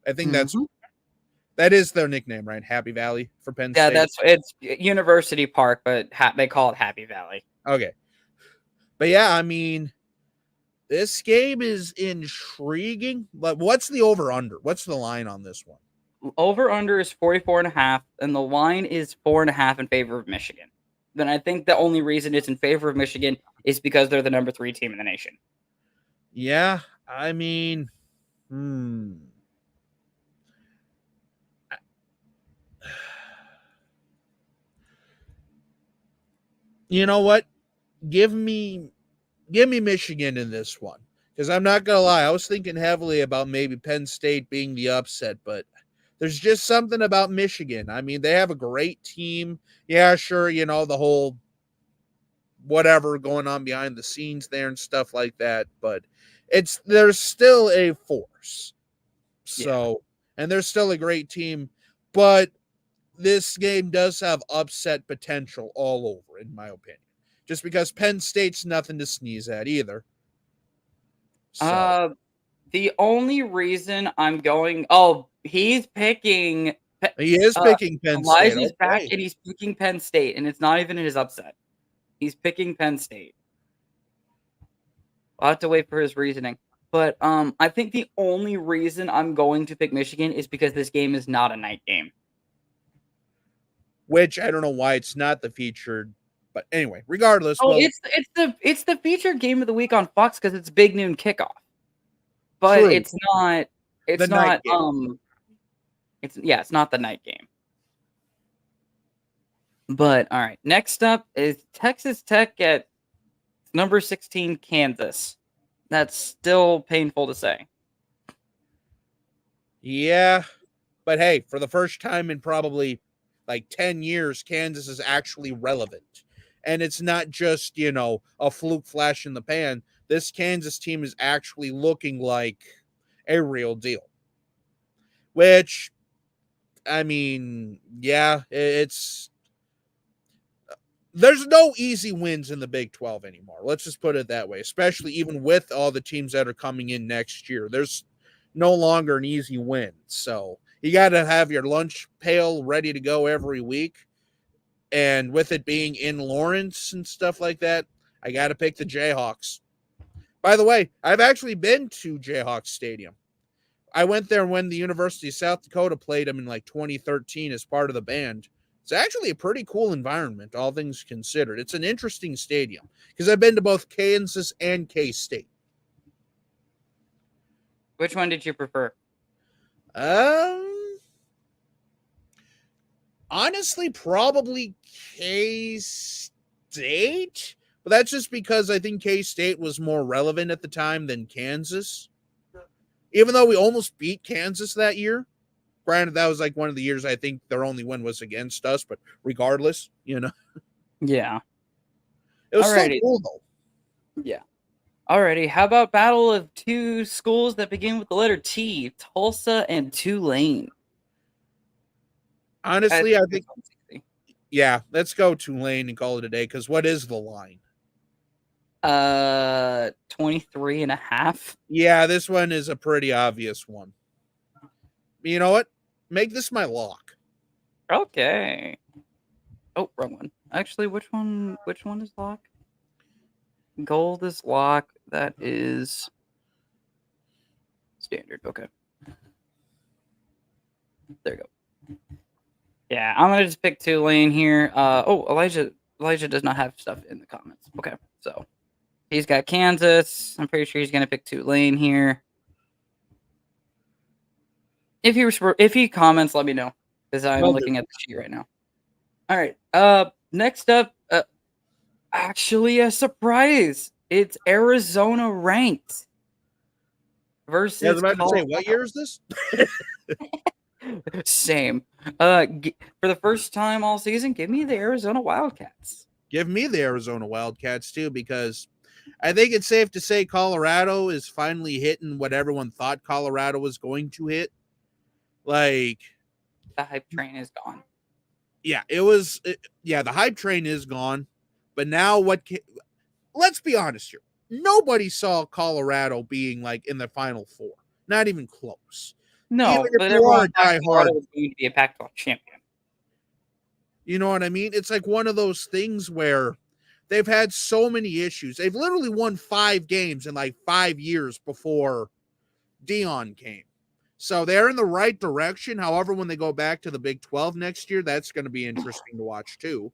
I think that is their nickname, right? Happy Valley for Penn State. Yeah, it's University Park, but they call it Happy Valley. Okay. But yeah, I mean, this game is intriguing. But what's the over-under? What's the line on this one? Over-under is 44.5, and the line is 4.5 in favor of Michigan. Then I think the only reason it's in favor of Michigan is because they're the number 3 team in the nation. Yeah, I mean, you know what? Give me Michigan in this one. Because I'm not going to lie, I was thinking heavily about maybe Penn State being the upset, but there's just something about Michigan. I mean, they have a great team. Yeah, sure, the whole whatever going on behind the scenes there and stuff like that, but there's still a force. So, and they're still a great team, but this game does have upset potential all over, in my opinion. Just because Penn State's nothing to sneeze at either. So. The only reason I'm going, he's picking. He is picking Penn State. Elijah's back, and he's picking Penn State, and it's not even in his upset. He's picking Penn State. I'll have to wait for his reasoning. But I think the only reason I'm going to pick Michigan is because this game is not a night game. Which I don't know why it's not the featured. But anyway, regardless. It's the featured game of the week on Fox because it's big noon kickoff. But true. It's not the night the night game. But all right, next up is Texas Tech at number 16 Kansas. That's still painful to say. Yeah, but hey, for the first time in probably like 10 years, Kansas is actually relevant. And it's not just, a fluke flash in the pan. This Kansas team is actually looking like a real deal. Which, I mean, yeah, there's no easy wins in the Big 12 anymore. Let's just put it that way, especially even with all the teams that are coming in next year. There's no longer an easy win. So you got to have your lunch pail ready to go every week. And with it being in Lawrence and stuff like that, I got to pick the Jayhawks. By the way, I've actually been to Jayhawks Stadium. I went there when the University of South Dakota played them in like 2013 as part of the band. It's actually a pretty cool environment, all things considered. It's an interesting stadium because I've been to both Kansas and K-State. Which one did you prefer? Honestly, probably K-State, but that's just because I think K-State was more relevant at the time than Kansas. Even though we almost beat Kansas that year. Granted, that was like one of the years I think their only win was against us, but regardless, Yeah. It was still cool, though. Yeah. Alrighty, how about battle of two schools that begin with the letter T, Tulsa and Tulane? Honestly, I think, yeah, let's go Tulane and call it a day, because what is the line? 23.5. Yeah, this one is a pretty obvious one. You know what? Make this my lock. Okay. Oh, wrong one. Actually, which one is lock? Gold is lock. That is standard. Okay. There you go. Yeah, I'm gonna just pick Tulane here. Elijah Elijah does not have stuff in the comments. Okay, so he's got Kansas. I'm pretty sure he's going to pick Tulane here. If he comments, let me know because I'm looking at the sheet right now. All right. Next up, actually a surprise. It's Arizona ranked versus. I was about to say, what year is this? Same. For the first time all season, give me the Arizona Wildcats. Give me the Arizona Wildcats too, because I think it's safe to say Colorado is finally hitting what everyone thought Colorado was going to hit. Like, the hype train is gone. Yeah, the hype train is gone. But now let's be honest here. Nobody saw Colorado being like in the Final Four. Not even close. No, but everyone thought Colorado was going to be a Pac-12 champion. You know what I mean? It's like one of those things where they've had so many issues. They've literally won 5 games in like 5 years before Dion came. So they're in the right direction. However, when they go back to the Big 12 next year, that's going to be interesting to watch too.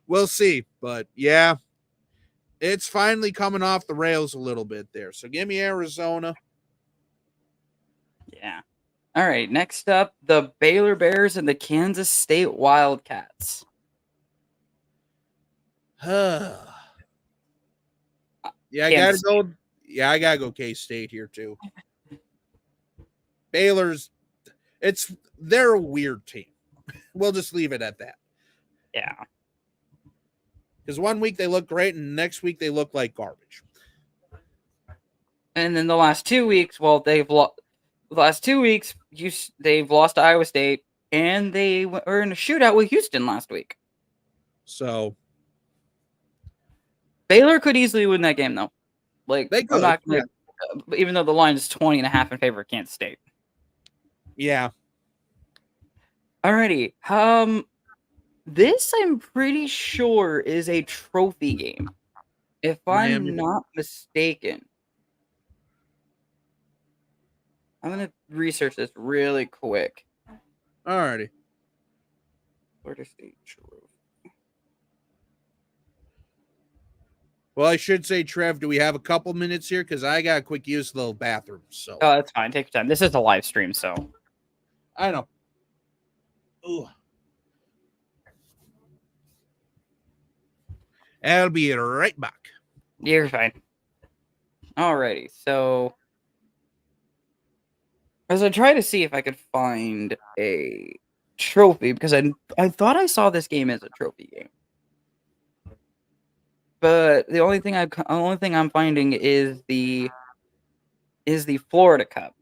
We'll see. But yeah, it's finally coming off the rails a little bit there. So give me Arizona. Yeah. All right. Next up, the Baylor Bears and the Kansas State Wildcats. Yeah, I gotta go. Yeah, I gotta go K-State here too. Baylor's, they're a weird team. We'll just leave it at that. Yeah. Because one week they look great, and next week they look like garbage. And then the last 2 weeks, they've lost to Iowa State, and they were in a shootout with Houston last week. So Baylor could easily win that game, though. Like, they could, I'm not gonna, even though the line is 20.5 in favor of Kansas State. Yeah. Alrighty. This I'm pretty sure is a trophy game, if I'm not mistaken. I'm gonna research this really quick. Alrighty. Florida State trophy. Well, I should say, Trev, do we have a couple minutes here? Because I got a quick use of the bathroom. So. Oh, that's fine. Take your time. This is a live stream, so. I know. Ooh. I'll be right back. You're fine. Alrighty, so as I try to see if I could find a trophy, because I thought I saw this game as a trophy game, but the only thing I'm finding is the Florida Cup,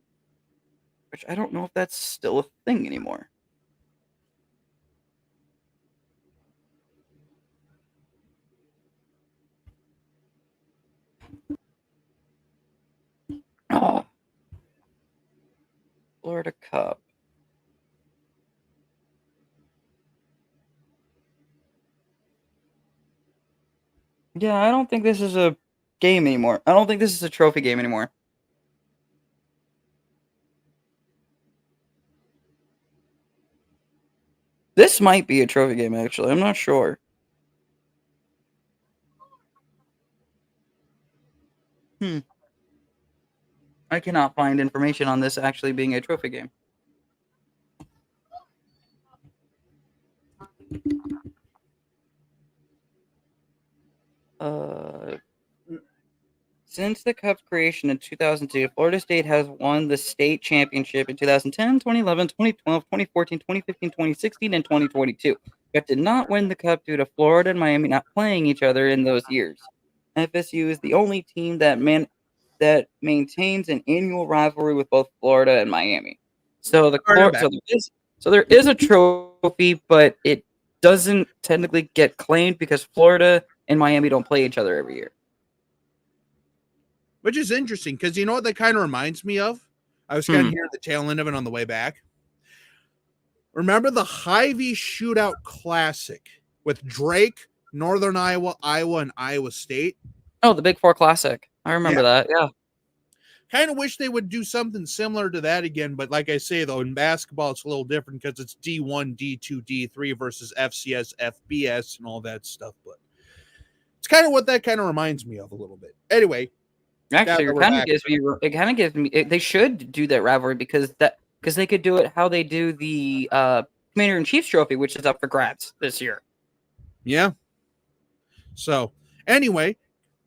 which I don't know if that's still a thing anymore. Oh. Florida Cup. Yeah, I don't think this is a game anymore. I don't think this is a trophy game anymore. This might be a trophy game, actually. I'm not sure. I cannot find information on this actually being a trophy game. Since the Cup's creation in 2002, Florida State has won the state championship in 2010, 2011, 2012, 2014, 2015, 2016, and 2022, but did not win the Cup due to Florida and Miami not playing each other in those years. FSU is the only team that maintains an annual rivalry with both Florida and Miami. So there is a trophy, but it doesn't technically get claimed because Florida and Miami don't play each other every year. Which is interesting, because you know what that kind of reminds me of? I was kind of hearing the tail end of it on the way back. Remember the Hy-Vee Shootout Classic with Drake, Northern Iowa, and Iowa State? Oh, the Big Four Classic. I remember that, yeah. Kind of wish they would do something similar to that again, but like I say, though, in basketball, it's a little different because it's D1, D2, D3 versus FCS, FBS, and all that stuff. But It's kind of what that kind of reminds me of a little bit. Anyway, Actually, it kind of gives me. They should do that rivalry because they could do it how they do the Commander in Chief's trophy, which is up for grabs this year. Yeah. So anyway,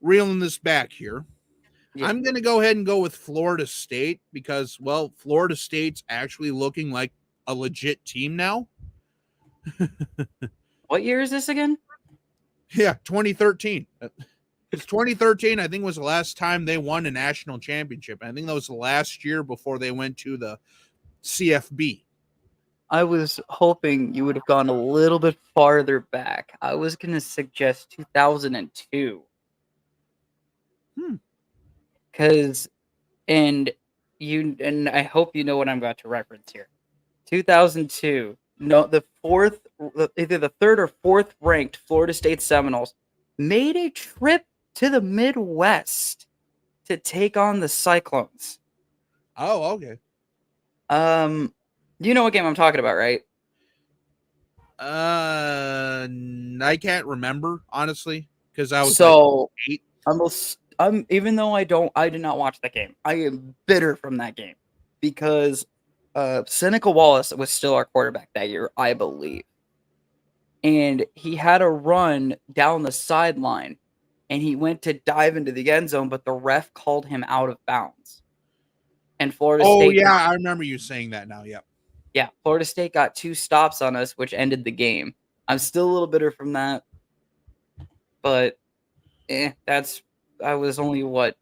reeling this back here, Yeah. I'm going to go ahead and go with Florida State because, well, Florida State's actually looking like a legit team now. What year is this again? Yeah, 2013. It's 2013, I think, was the last time they won a national championship. I think that was the last year before they went to the CFB. I was hoping you would have gone a little bit farther back. I was going to suggest 2002. Because, and I hope you know what I'm about to reference here. 2002. No, either the third or fourth ranked Florida State Seminoles made a trip to the Midwest to take on the Cyclones. Oh, okay. You know what game I'm talking about, right? I can't remember, honestly, because I was like 8. I'm even though I did not watch that game. I am bitter from that game because Seneca Wallace was still our quarterback that year, I believe. And he had a run down the sideline and he went to dive into the end zone, but the ref called him out of bounds. And Florida State. Oh, yeah, I remember you saying that now. Yep. Yeah, Florida State got 2 stops on us, which ended the game. I'm still a little bitter from that. But I was only 2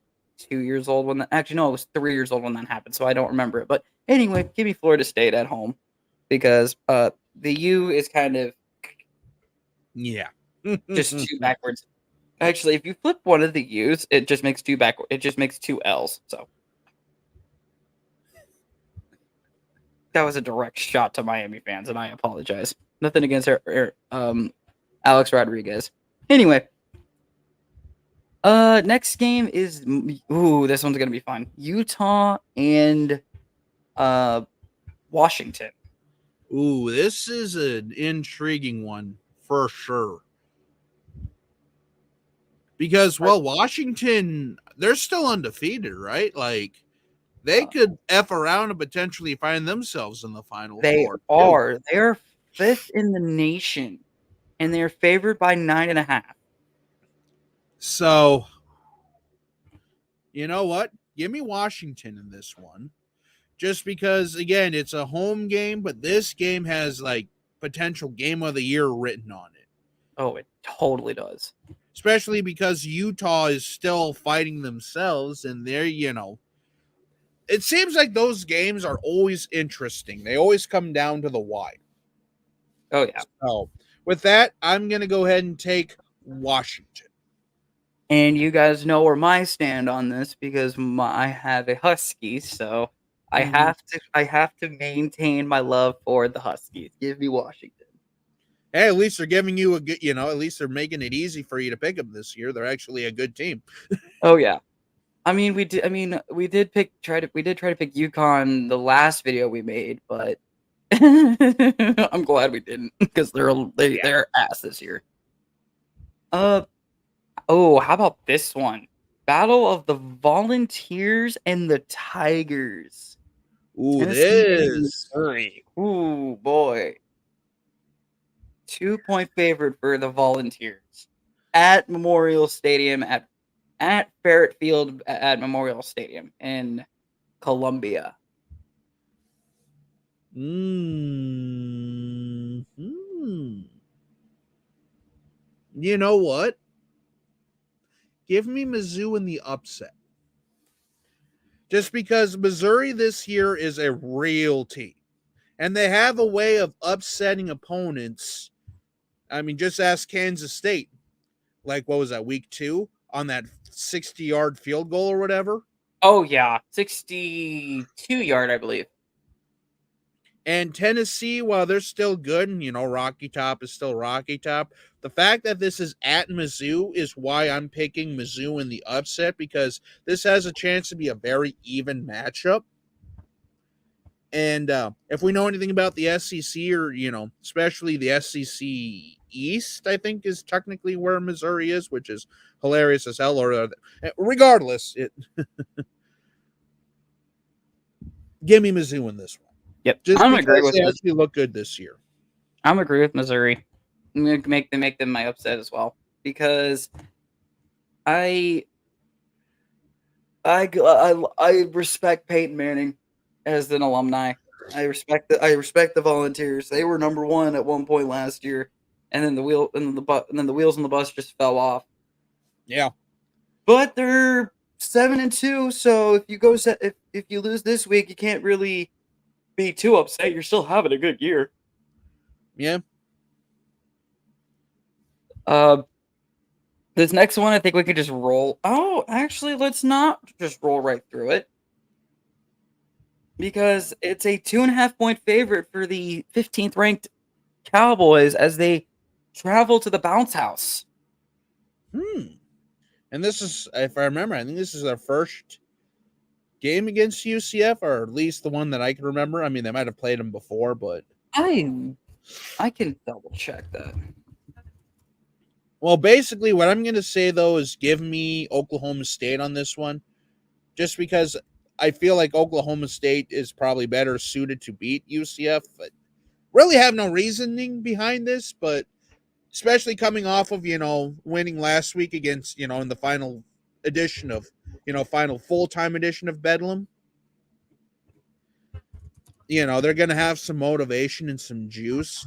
years old when that. Actually, no, I was 3 years old when that happened, so I don't remember it. But anyway, give me Florida State at home because the U is kind of just 2 backwards. Actually, if you flip one of the U's, it just makes 2 backward. It just makes 2 L's. So that was a direct shot to Miami fans, and I apologize. Nothing against Alex Rodriguez. Anyway. Next game is this one's gonna be fun. Utah and Washington. Ooh, this is an intriguing one for sure. Because, well, Washington, they're still undefeated, right? Like, they could F around and potentially find themselves in the Final Four. Are. They're 5th in the nation, and they're favored by 9.5. So, you know what? Give me Washington in this one. Just because, again, it's a home game, but this game has, like, potential game of the year written on it. Oh, it totally does. Especially because Utah is still fighting themselves, and they're, it seems like those games are always interesting. They always come down to the wire. Oh, yeah. So, with that, I'm going to go ahead and take Washington. And you guys know where my stand on this because I have a Husky, so I have to maintain my love for the Huskies. Give me Washington. Hey, at least they're giving you a good, at least they're making it easy for you to pick them this year. They're actually a good team. Oh yeah. We did try to pick UConn the last video we made, but I'm glad we didn't because they're ass this year. How about this one? Battle of the Volunteers and the Tigers. Ooh, this. Ooh, boy. 2-point favorite for the Volunteers at Memorial Stadium at Barrett Field at Memorial Stadium in Columbia. You know what? Give me Mizzou in the upset. Just because Missouri this year is a real team. And they have a way of upsetting opponents. I mean, just ask Kansas State. Like, what was that, week 2? On that 60-yard field goal or whatever? Oh, yeah. 62-yard, I believe. And Tennessee, while they're still good, and, Rocky Top is still Rocky Top, the fact that this is at Mizzou is why I'm picking Mizzou in the upset, because this has a chance to be a very even matchup. And if we know anything about the SEC, or especially the SEC East, I think is technically where Missouri is, which is hilarious as hell. Or regardless, give me Mizzou in this one. Yep, Just I'm gonna agree because with they Missouri. actually look good this year. I'm agree with Missouri. I'm gonna make them my upset as well because I I respect Peyton Manning as an alumni. I respect the Volunteers. They were number one at one point last year, and then the wheels on the bus just fell off. Yeah. But they're 7-2, so if you lose this week, you can't really be too upset. You're still having a good year. Yeah. This next one, I think we could just roll. Oh, actually, let's not just roll right through it because it's a 2.5-point favorite for the 15th ranked Cowboys as they travel to the bounce house. And this is, if I remember, I think this is their first game against UCF, or at least the one that I can remember. I mean, they might have played them before, but I can double check that. well, basically, what I'm going to say though is give me Oklahoma State on this one, just because I feel like Oklahoma State is probably better suited to beat UCF. But really have no reasoning behind this, but especially coming off of winning last week against in the final edition of final full-time edition of Bedlam. They're going to have some motivation and some juice,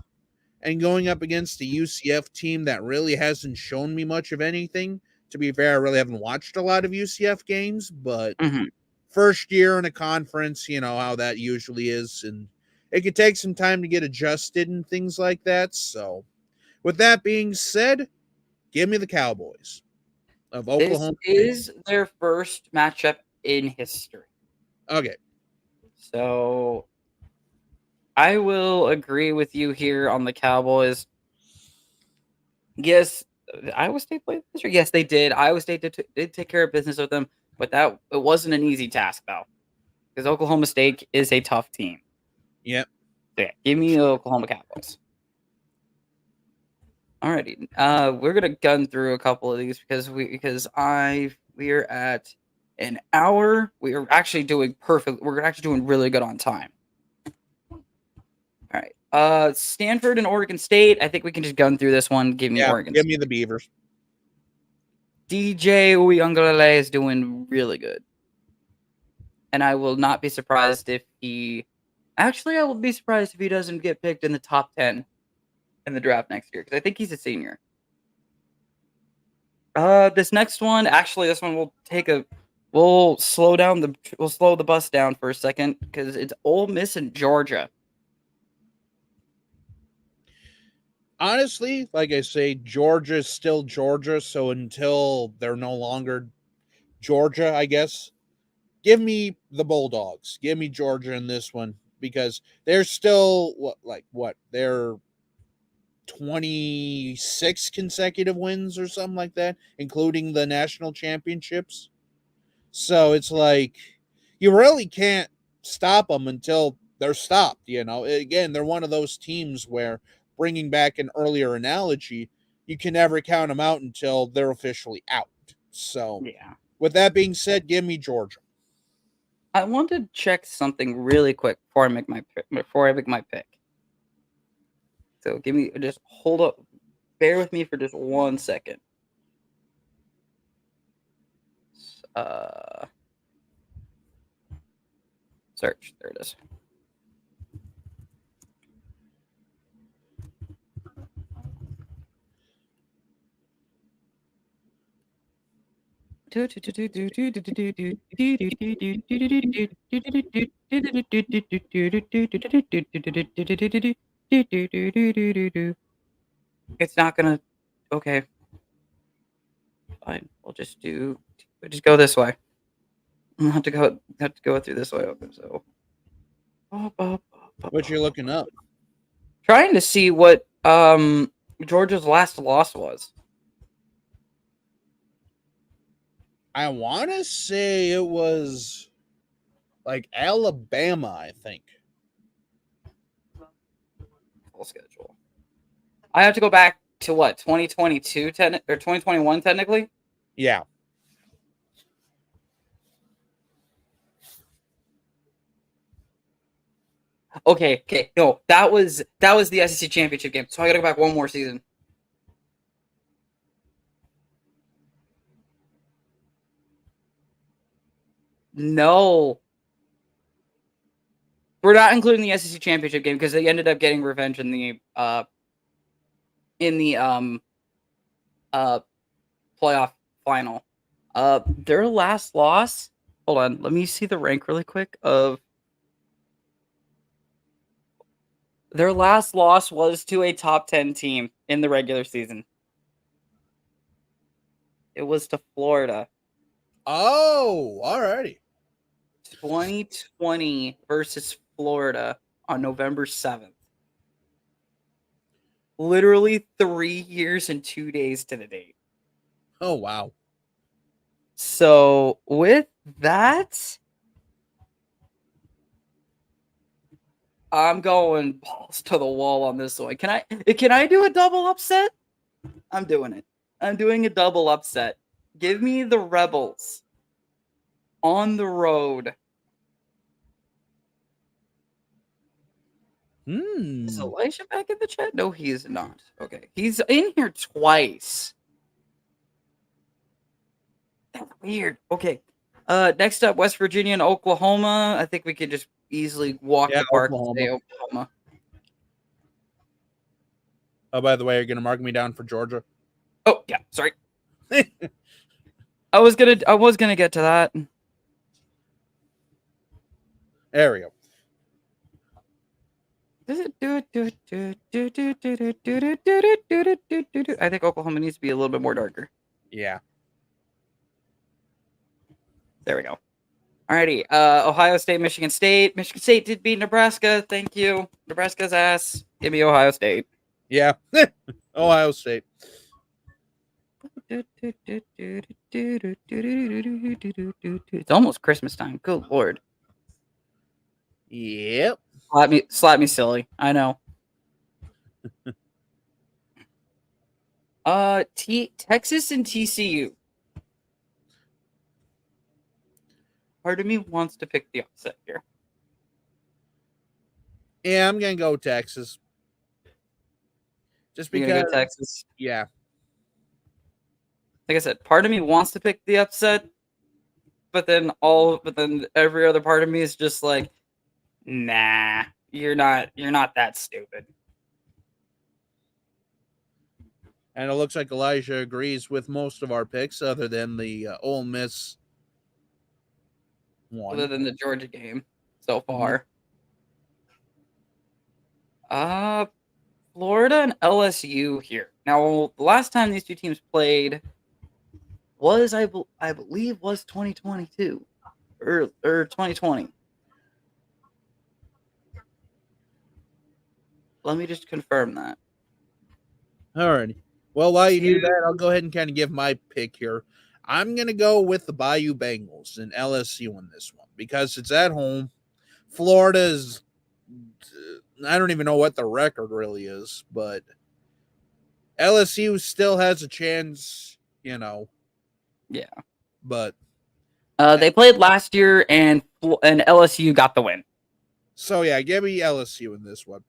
and going up against a UCF team that really hasn't shown me much of anything. To be fair, I really haven't watched a lot of UCF games, but first year in a conference, how that usually is, and it could take some time to get adjusted and things like that. So with that being said, give me the Cowboys of Oklahoma This is their first matchup in history. Okay. So I will agree with you here on the Cowboys. Yes, Iowa State played this year. Yes, they did. Iowa State did take care of business with them, but it wasn't an easy task though, because Oklahoma State is a tough team. Yep. So yeah, give me the Oklahoma Cowboys. Alrighty, we're gonna gun through a couple of these because we are at an hour. We are actually doing perfect. We're actually doing really good on time. All right. Stanford and Oregon State. I think we can just gun through this one. Give me Oregon. Give me the Beavers. DJ Uiagalelei is doing really good, and I will not be surprised if he. Actually, I will be surprised if he doesn't get picked in the top 10 in the draft next year because I think he's a senior. This next one, actually, this one we'll slow the bus down for a second because it's Ole Miss and Georgia. Honestly, like I say, Georgia is still Georgia, so until they're no longer Georgia, I guess, give me the Bulldogs. Give me Georgia in this one because they're still they're 26 consecutive wins or something like that, including the national championships. So it's like you really can't stop them until they're stopped. Again, they're one of those teams where, bringing back an earlier analogy, you can never count them out until they're officially out. So, Yeah. With that being said, give me Georgia. I want to check something really quick before I make my pick. So just hold up, bear with me for just 1 second. Search. There it is. It's not gonna. Okay. Fine. We'll just go this way. I'll have to go through this way. Okay, so. What you're looking up? Trying to see what Georgia's last loss was. I want to say it was like Alabama, I think. football schedule. I have to go back to what, 2022 or 2021 technically? Yeah. Okay. No, that was the SEC championship game. So I got to go back one more season. No. We're not including the SEC championship game because they ended up getting revenge in the playoff final. Their last loss. Hold on, let me see the rank really quick. Of their last loss was to a top 10 team in the regular season. It was to Florida. Oh, alrighty. 2020 versus Florida on November 7th. Literally 3 years and 2 days to the date. Oh, wow. So with that, I'm going balls to the wall on this one. Can I do a double upset? I'm doing it. I'm doing a double upset. Give me the Rebels on the road. Is Elisha back in the chat? No, he is not. Okay. He's in here twice. That's weird. Okay. Next up, West Virginia and Oklahoma. I think we could just easily walk the park and say Oklahoma. Oh, by the way, you're gonna mark me down for Georgia. Oh yeah, sorry. I was gonna get to that. There we go. I think Oklahoma needs to be a little bit more darker. Yeah. There we go. Alrighty. Ohio State, Michigan State. Michigan State did beat Nebraska. Thank you. Nebraska's ass. Give me Ohio State. Yeah. Ohio State. It's almost Christmas time. Good Lord. Yep. Slap me silly. I know. Texas and TCU. Part of me wants to pick the upset here. Yeah, I'm gonna go Texas. Just because. You're gonna go Texas. Yeah. Like I said, part of me wants to pick the upset, but then every other part of me is just like, nah, you're not that stupid. And it looks like Elijah agrees with most of our picks, other than the Ole Miss one. Other than the Georgia game so far. Florida and LSU here. Now, the last time these two teams played was, I believe, was 2022 or 2020. Let me just confirm that. Alrighty. Well, while you do that, I'll go ahead and kind of give my pick here. I'm going to go with the Bayou Bengals and LSU in this one because it's at home. Florida's, I don't even know what the record really is, but LSU still has a chance, Yeah. But they played last year and LSU got the win. So, yeah, give me LSU in this one.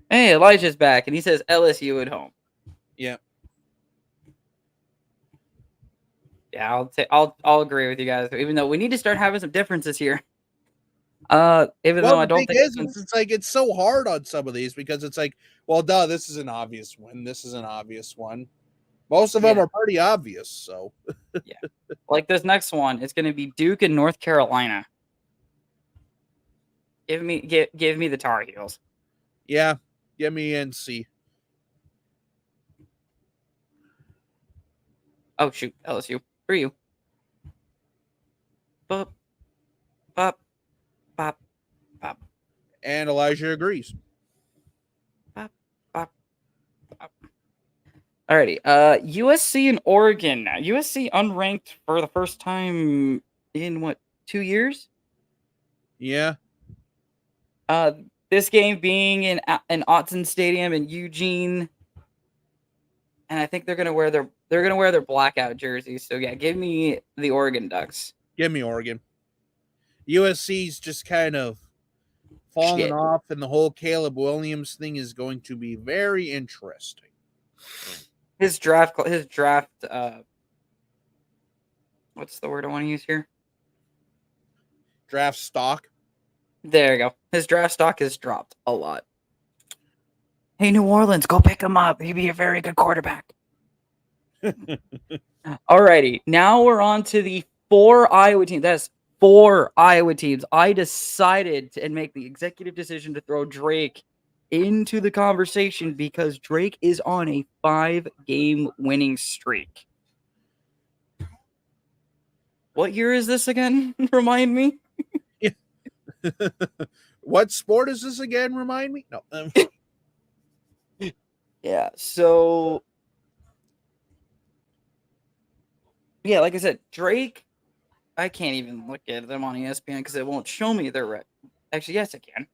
Hey, Elijah's back, and he says LSU at home. Yeah. Yeah, I'll agree with you guys. Even though we need to start having some differences here. Though I don't think it's like it's so hard on some of these because it's like, well, duh, this is an obvious one. This is an obvious one. Most of them are pretty obvious. So yeah, like this next one, it's going to be Duke and North Carolina. Give me the Tar Heels. Yeah, give me NC. Oh shoot, LSU for you. Bop, bop, bop, bop. And Elijah agrees. Bop, bop, bop. Alrighty. USC and Oregon. USC unranked for the first time in what, 2 years? Yeah. This game being in Autzen Stadium in Eugene, and I think they're gonna wear their blackout jerseys. So yeah, give me the Oregon Ducks. Give me Oregon. USC's just kind of falling off, and the whole Caleb Williams thing is going to be very interesting. His draft. What's the word I want to use here? Draft stock. There you go. His draft stock has dropped a lot. Hey, New Orleans, go pick him up. He'd be a very good quarterback. Alrighty, now we're on to the 4 Iowa teams. That's 4 Iowa teams. I decided and make the executive decision to throw Drake into the conversation because Drake is on a 5-game winning streak. What year is this again? Remind me. What sport is this again? Remind me. No. Yeah. So. Yeah, like I said, Drake. I can't even look at them on ESPN because it won't show me their record. Actually, yes, I can.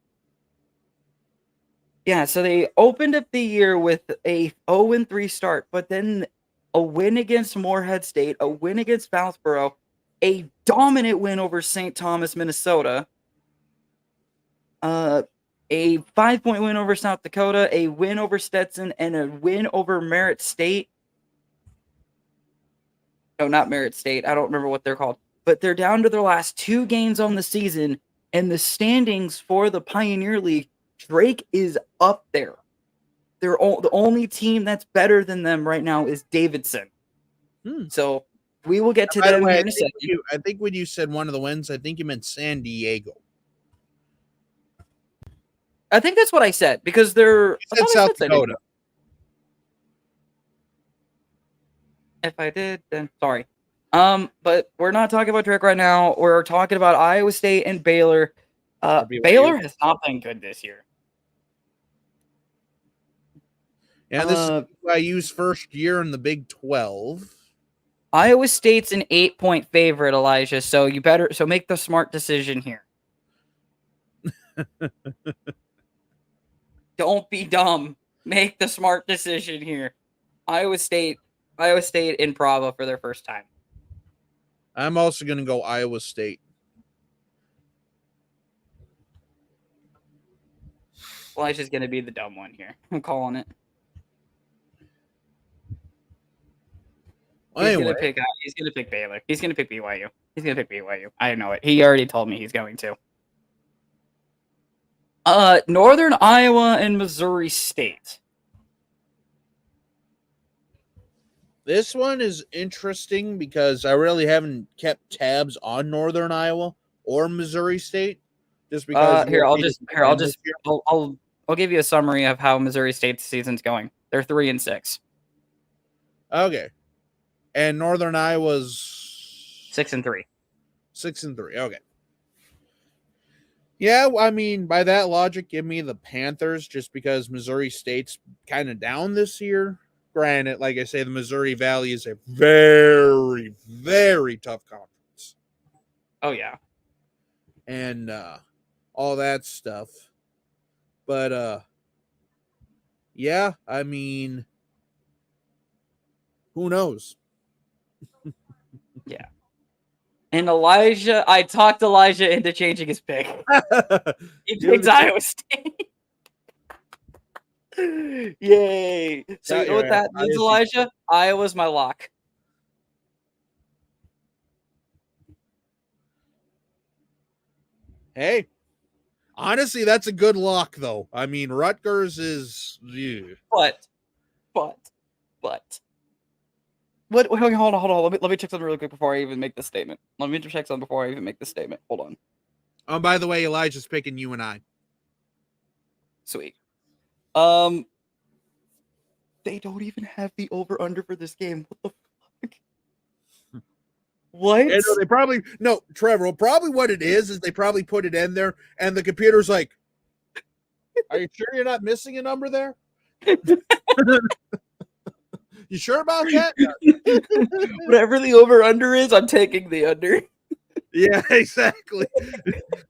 Yeah, so they opened up the year with a 0-3 start, but then a win against Morehead State, a win against Southborough, a dominant win over St. Thomas, Minnesota, a 5-point win over South Dakota, a win over Stetson, and a win over Merritt State. No, not Merritt State. I don't remember what they're called. But they're down to their last 2 games on the season, and the standings for the Pioneer League, Drake is up there. The only team that's better than them right now is Davidson. So we will get to them here in a second. I think when you said one of the wins, I think you meant San Diego. I think that's what I said because they're South Dakota. If I did, then sorry. But we're not talking about Drake right now. We're talking about Iowa State and Baylor. Baylor has not been good this year. Yeah, this is IU's first year in the Big 12. Iowa State's an 8-point favorite, Elijah. So make the smart decision here. Don't be dumb. Make the smart decision here. Iowa State in Provo for their first time. I'm also going to go Iowa State. Elijah's going to be the dumb one here. I'm calling it. He's going to pick Baylor. He's going to pick BYU. He's going to pick BYU. I know it. He already told me he's going to. Northern Iowa and Missouri State. This one is interesting because I really haven't kept tabs on Northern Iowa or Missouri State. Just because I'll give you a summary of how Missouri State's season's going. They're 3-6. Okay. And Northern Iowa's 6-3. 6-3. Okay. Yeah, I mean, by that logic, give me the Panthers just because Missouri State's kind of down this year. Granted, like I say, the Missouri Valley is a very, very tough conference. Oh, yeah. And all that stuff. But, yeah, I mean, who knows? Yeah. And I talked Elijah into changing his pick. He picked Iowa State. Yay. So you know what that means, Elijah? Iowa's my lock. Hey, honestly, that's a good lock, though. I mean, Rutgers is... Yeah. But. What? Hold on. Let me check something really quick before I even make this statement. Hold on. Oh, by the way, Elijah's picking you and I. Sweet. They don't even have the over-under for this game. What the fuck? What? Yeah, no, Trevor, probably what it is they probably put it in there, and the computer's like, are you sure you're not missing a number there? You sure about that? Whatever the over-under is, I'm taking the under. Yeah, exactly.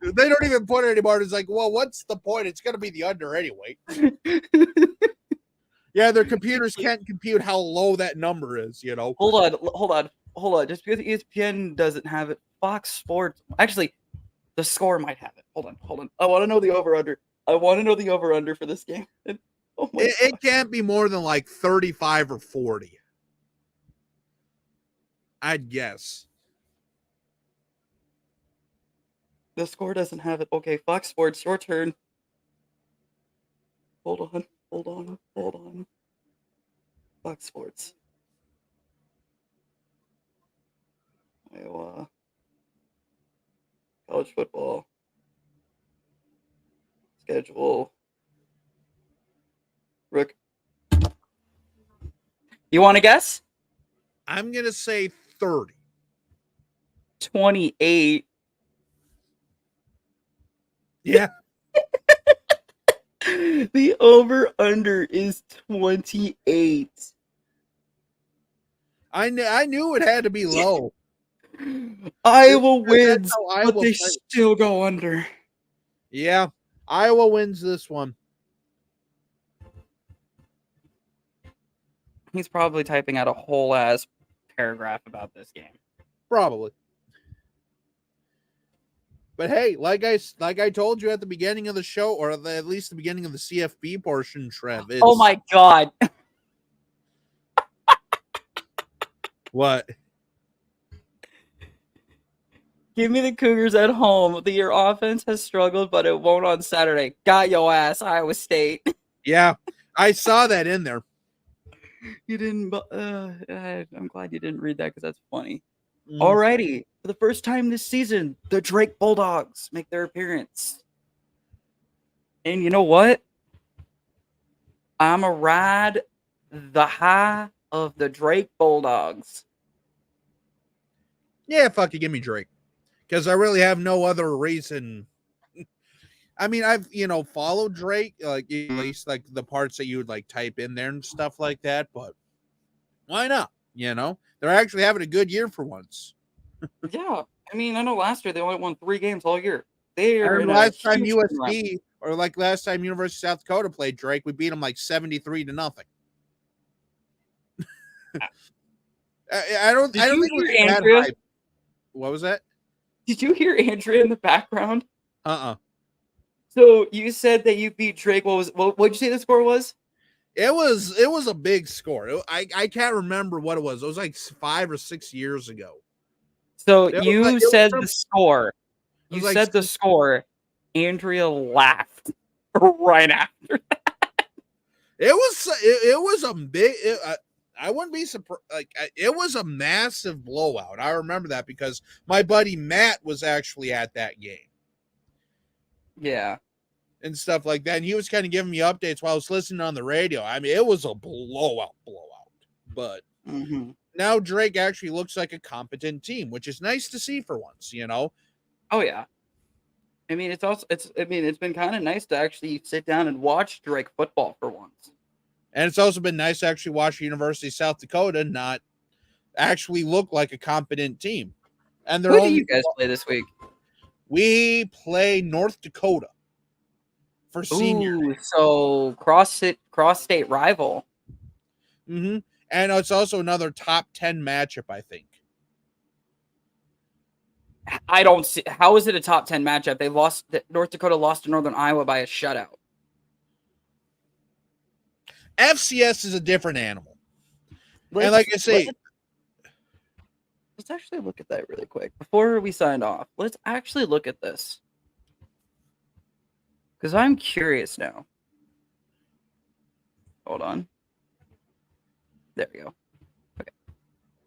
They don't even put it anymore. It's like, well, what's the point? It's going to be the under anyway. Yeah, their computers can't compute how low that number is, you know. Hold on. Just because ESPN doesn't have it, Fox Sports actually, the score might have it. Hold on. I want to know the over under. I want to know the over under for this game. Oh my It can't be more than like 35 or 40. I'd guess. The score doesn't have it. Okay, Fox Sports, your turn. Hold on. Fox Sports. Iowa. College football. Schedule. Rook. You want to guess? I'm going to say 30. 28. Yeah. The over under is 28. I knew it had to be low. Iowa wins, Iowa but they plays. still go under. Yeah. Iowa wins this one. He's probably typing out a whole ass paragraph about this game. Probably. But hey, like I told you at the beginning of the show, or at least the beginning of the CFB portion, Trev. Oh my god. What? Give me the Cougars at home. Your offense has struggled, but it won't on Saturday. Got your ass, Iowa State. Yeah, I saw that in there. You didn't. I'm glad you didn't read that because that's funny. Alrighty, for the first time this season, the Drake Bulldogs make their appearance. And you know what? I'm a ride the high of the Drake Bulldogs. Yeah, fuck you, give me Drake. Because I really have no other reason. I mean, I've, followed Drake, like, at least, like, the parts that you would, like, type in there and stuff like that, but why not? They're actually having a good year for once. Yeah, I mean, I know last year they only won 3 games all year. They're last time USD, or like last time University of South Dakota played Drake, we beat them like 73-0. I don't think it was that high. What was that? Did you hear Andrea in the background? So you said that you beat Drake. What'd you say the score was? It was a big score. I can't remember what it was. It was like 5 or 6 years ago. So you said the score. You said the score. Andrea laughed right after that. It was a big. I wouldn't be surprised. Like, it was a massive blowout. I remember that because my buddy Matt was actually at that game. Yeah. And stuff like that. And he was kind of giving me updates while I was listening on the radio. I mean, it was a blowout. But now Drake actually looks like a competent team, which is nice to see for once, Oh yeah. I mean, it's been kind of nice to actually sit down and watch Drake football for once. And it's also been nice to actually watch the University of South Dakota not actually look like a competent team. And who do you guys play this week? We play North Dakota for senior. Ooh, so cross-state rival. Mm-hmm. And it's also another top 10 matchup, I think. I don't see how is it a top 10 matchup? North Dakota lost to Northern Iowa by a shutout. FCS is a different animal. And like I say, let's actually look at that really quick before we sign off. Let's actually look at this because I'm curious now. Hold on. There we go. Okay.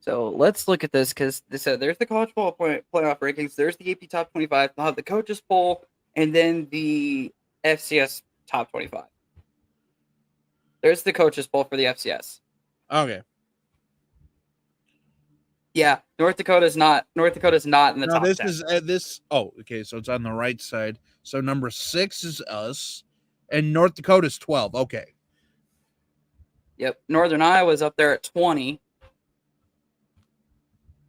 So let's look at this because there's the college ball playoff rankings. There's the AP top 25. They'll have the coaches poll and then the FCS top 25. There's the coaches poll for the FCS. Okay. Yeah, North Dakota's not in the top 10. Okay, so it's on the right side. So number 6 is us, and North Dakota's 12. Okay. Yep, Northern Iowa's up there at 20.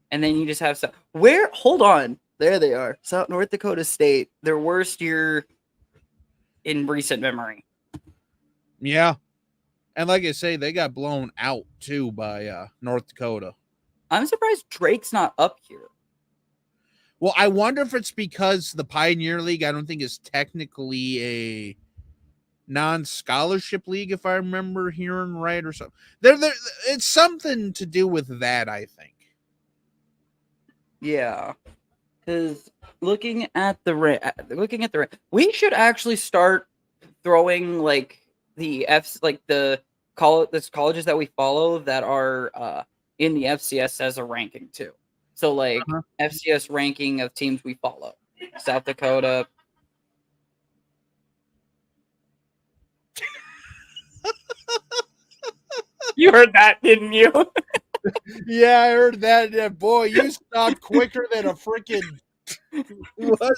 And then you just have hold on. There they are. South North Dakota State, their worst year in recent memory. Yeah. And like I say, they got blown out too by North Dakota. I'm surprised Drake's not up here. Well, I wonder if it's because the Pioneer League, I don't think is technically a non-scholarship league, if I remember hearing right, or something. It's something to do with that, I think. Yeah, because looking at the we should actually start throwing like the colleges that we follow that are in the FCS as a ranking too. So like FCS ranking of teams we follow. South Dakota. You heard that, didn't you? Yeah, I heard that. Yeah, boy, you stopped quicker than a freaking. What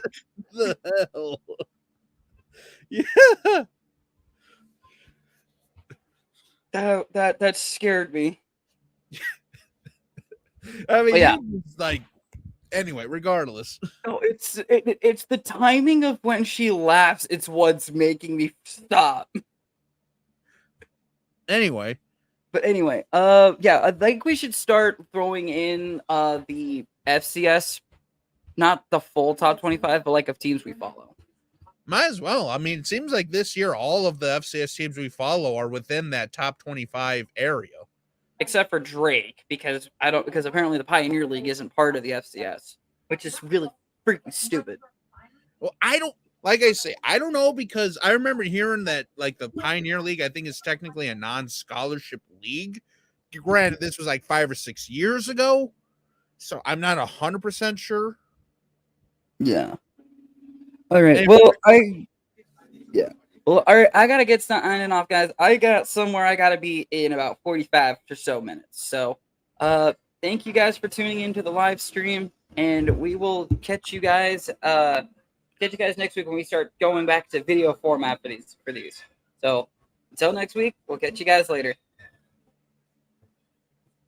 the hell? Yeah. That scared me. I mean, yeah. Like, anyway, regardless. No, it's the timing of when she laughs. It's what's making me stop. Anyway. But anyway, yeah, I think we should start throwing in the FCS, not the full top 25, but like of teams we follow. Might as well. I mean, it seems like this year all of the FCS teams we follow are within that top 25 area. Except for Drake, because apparently the Pioneer League isn't part of the FCS, which is really freaking stupid. Well, like I say, I don't know, because I remember hearing that like the Pioneer League, I think, is technically a non-scholarship league. Granted, this was like 5 or 6 years ago, so I'm not 100% sure. Yeah. All right. Well, I gotta get signing off, guys. I got somewhere I gotta be in about 45 or so minutes. So, thank you guys for tuning into the live stream, and we will catch you guys next week when we start going back to video format for these. So, until next week, we'll catch you guys later.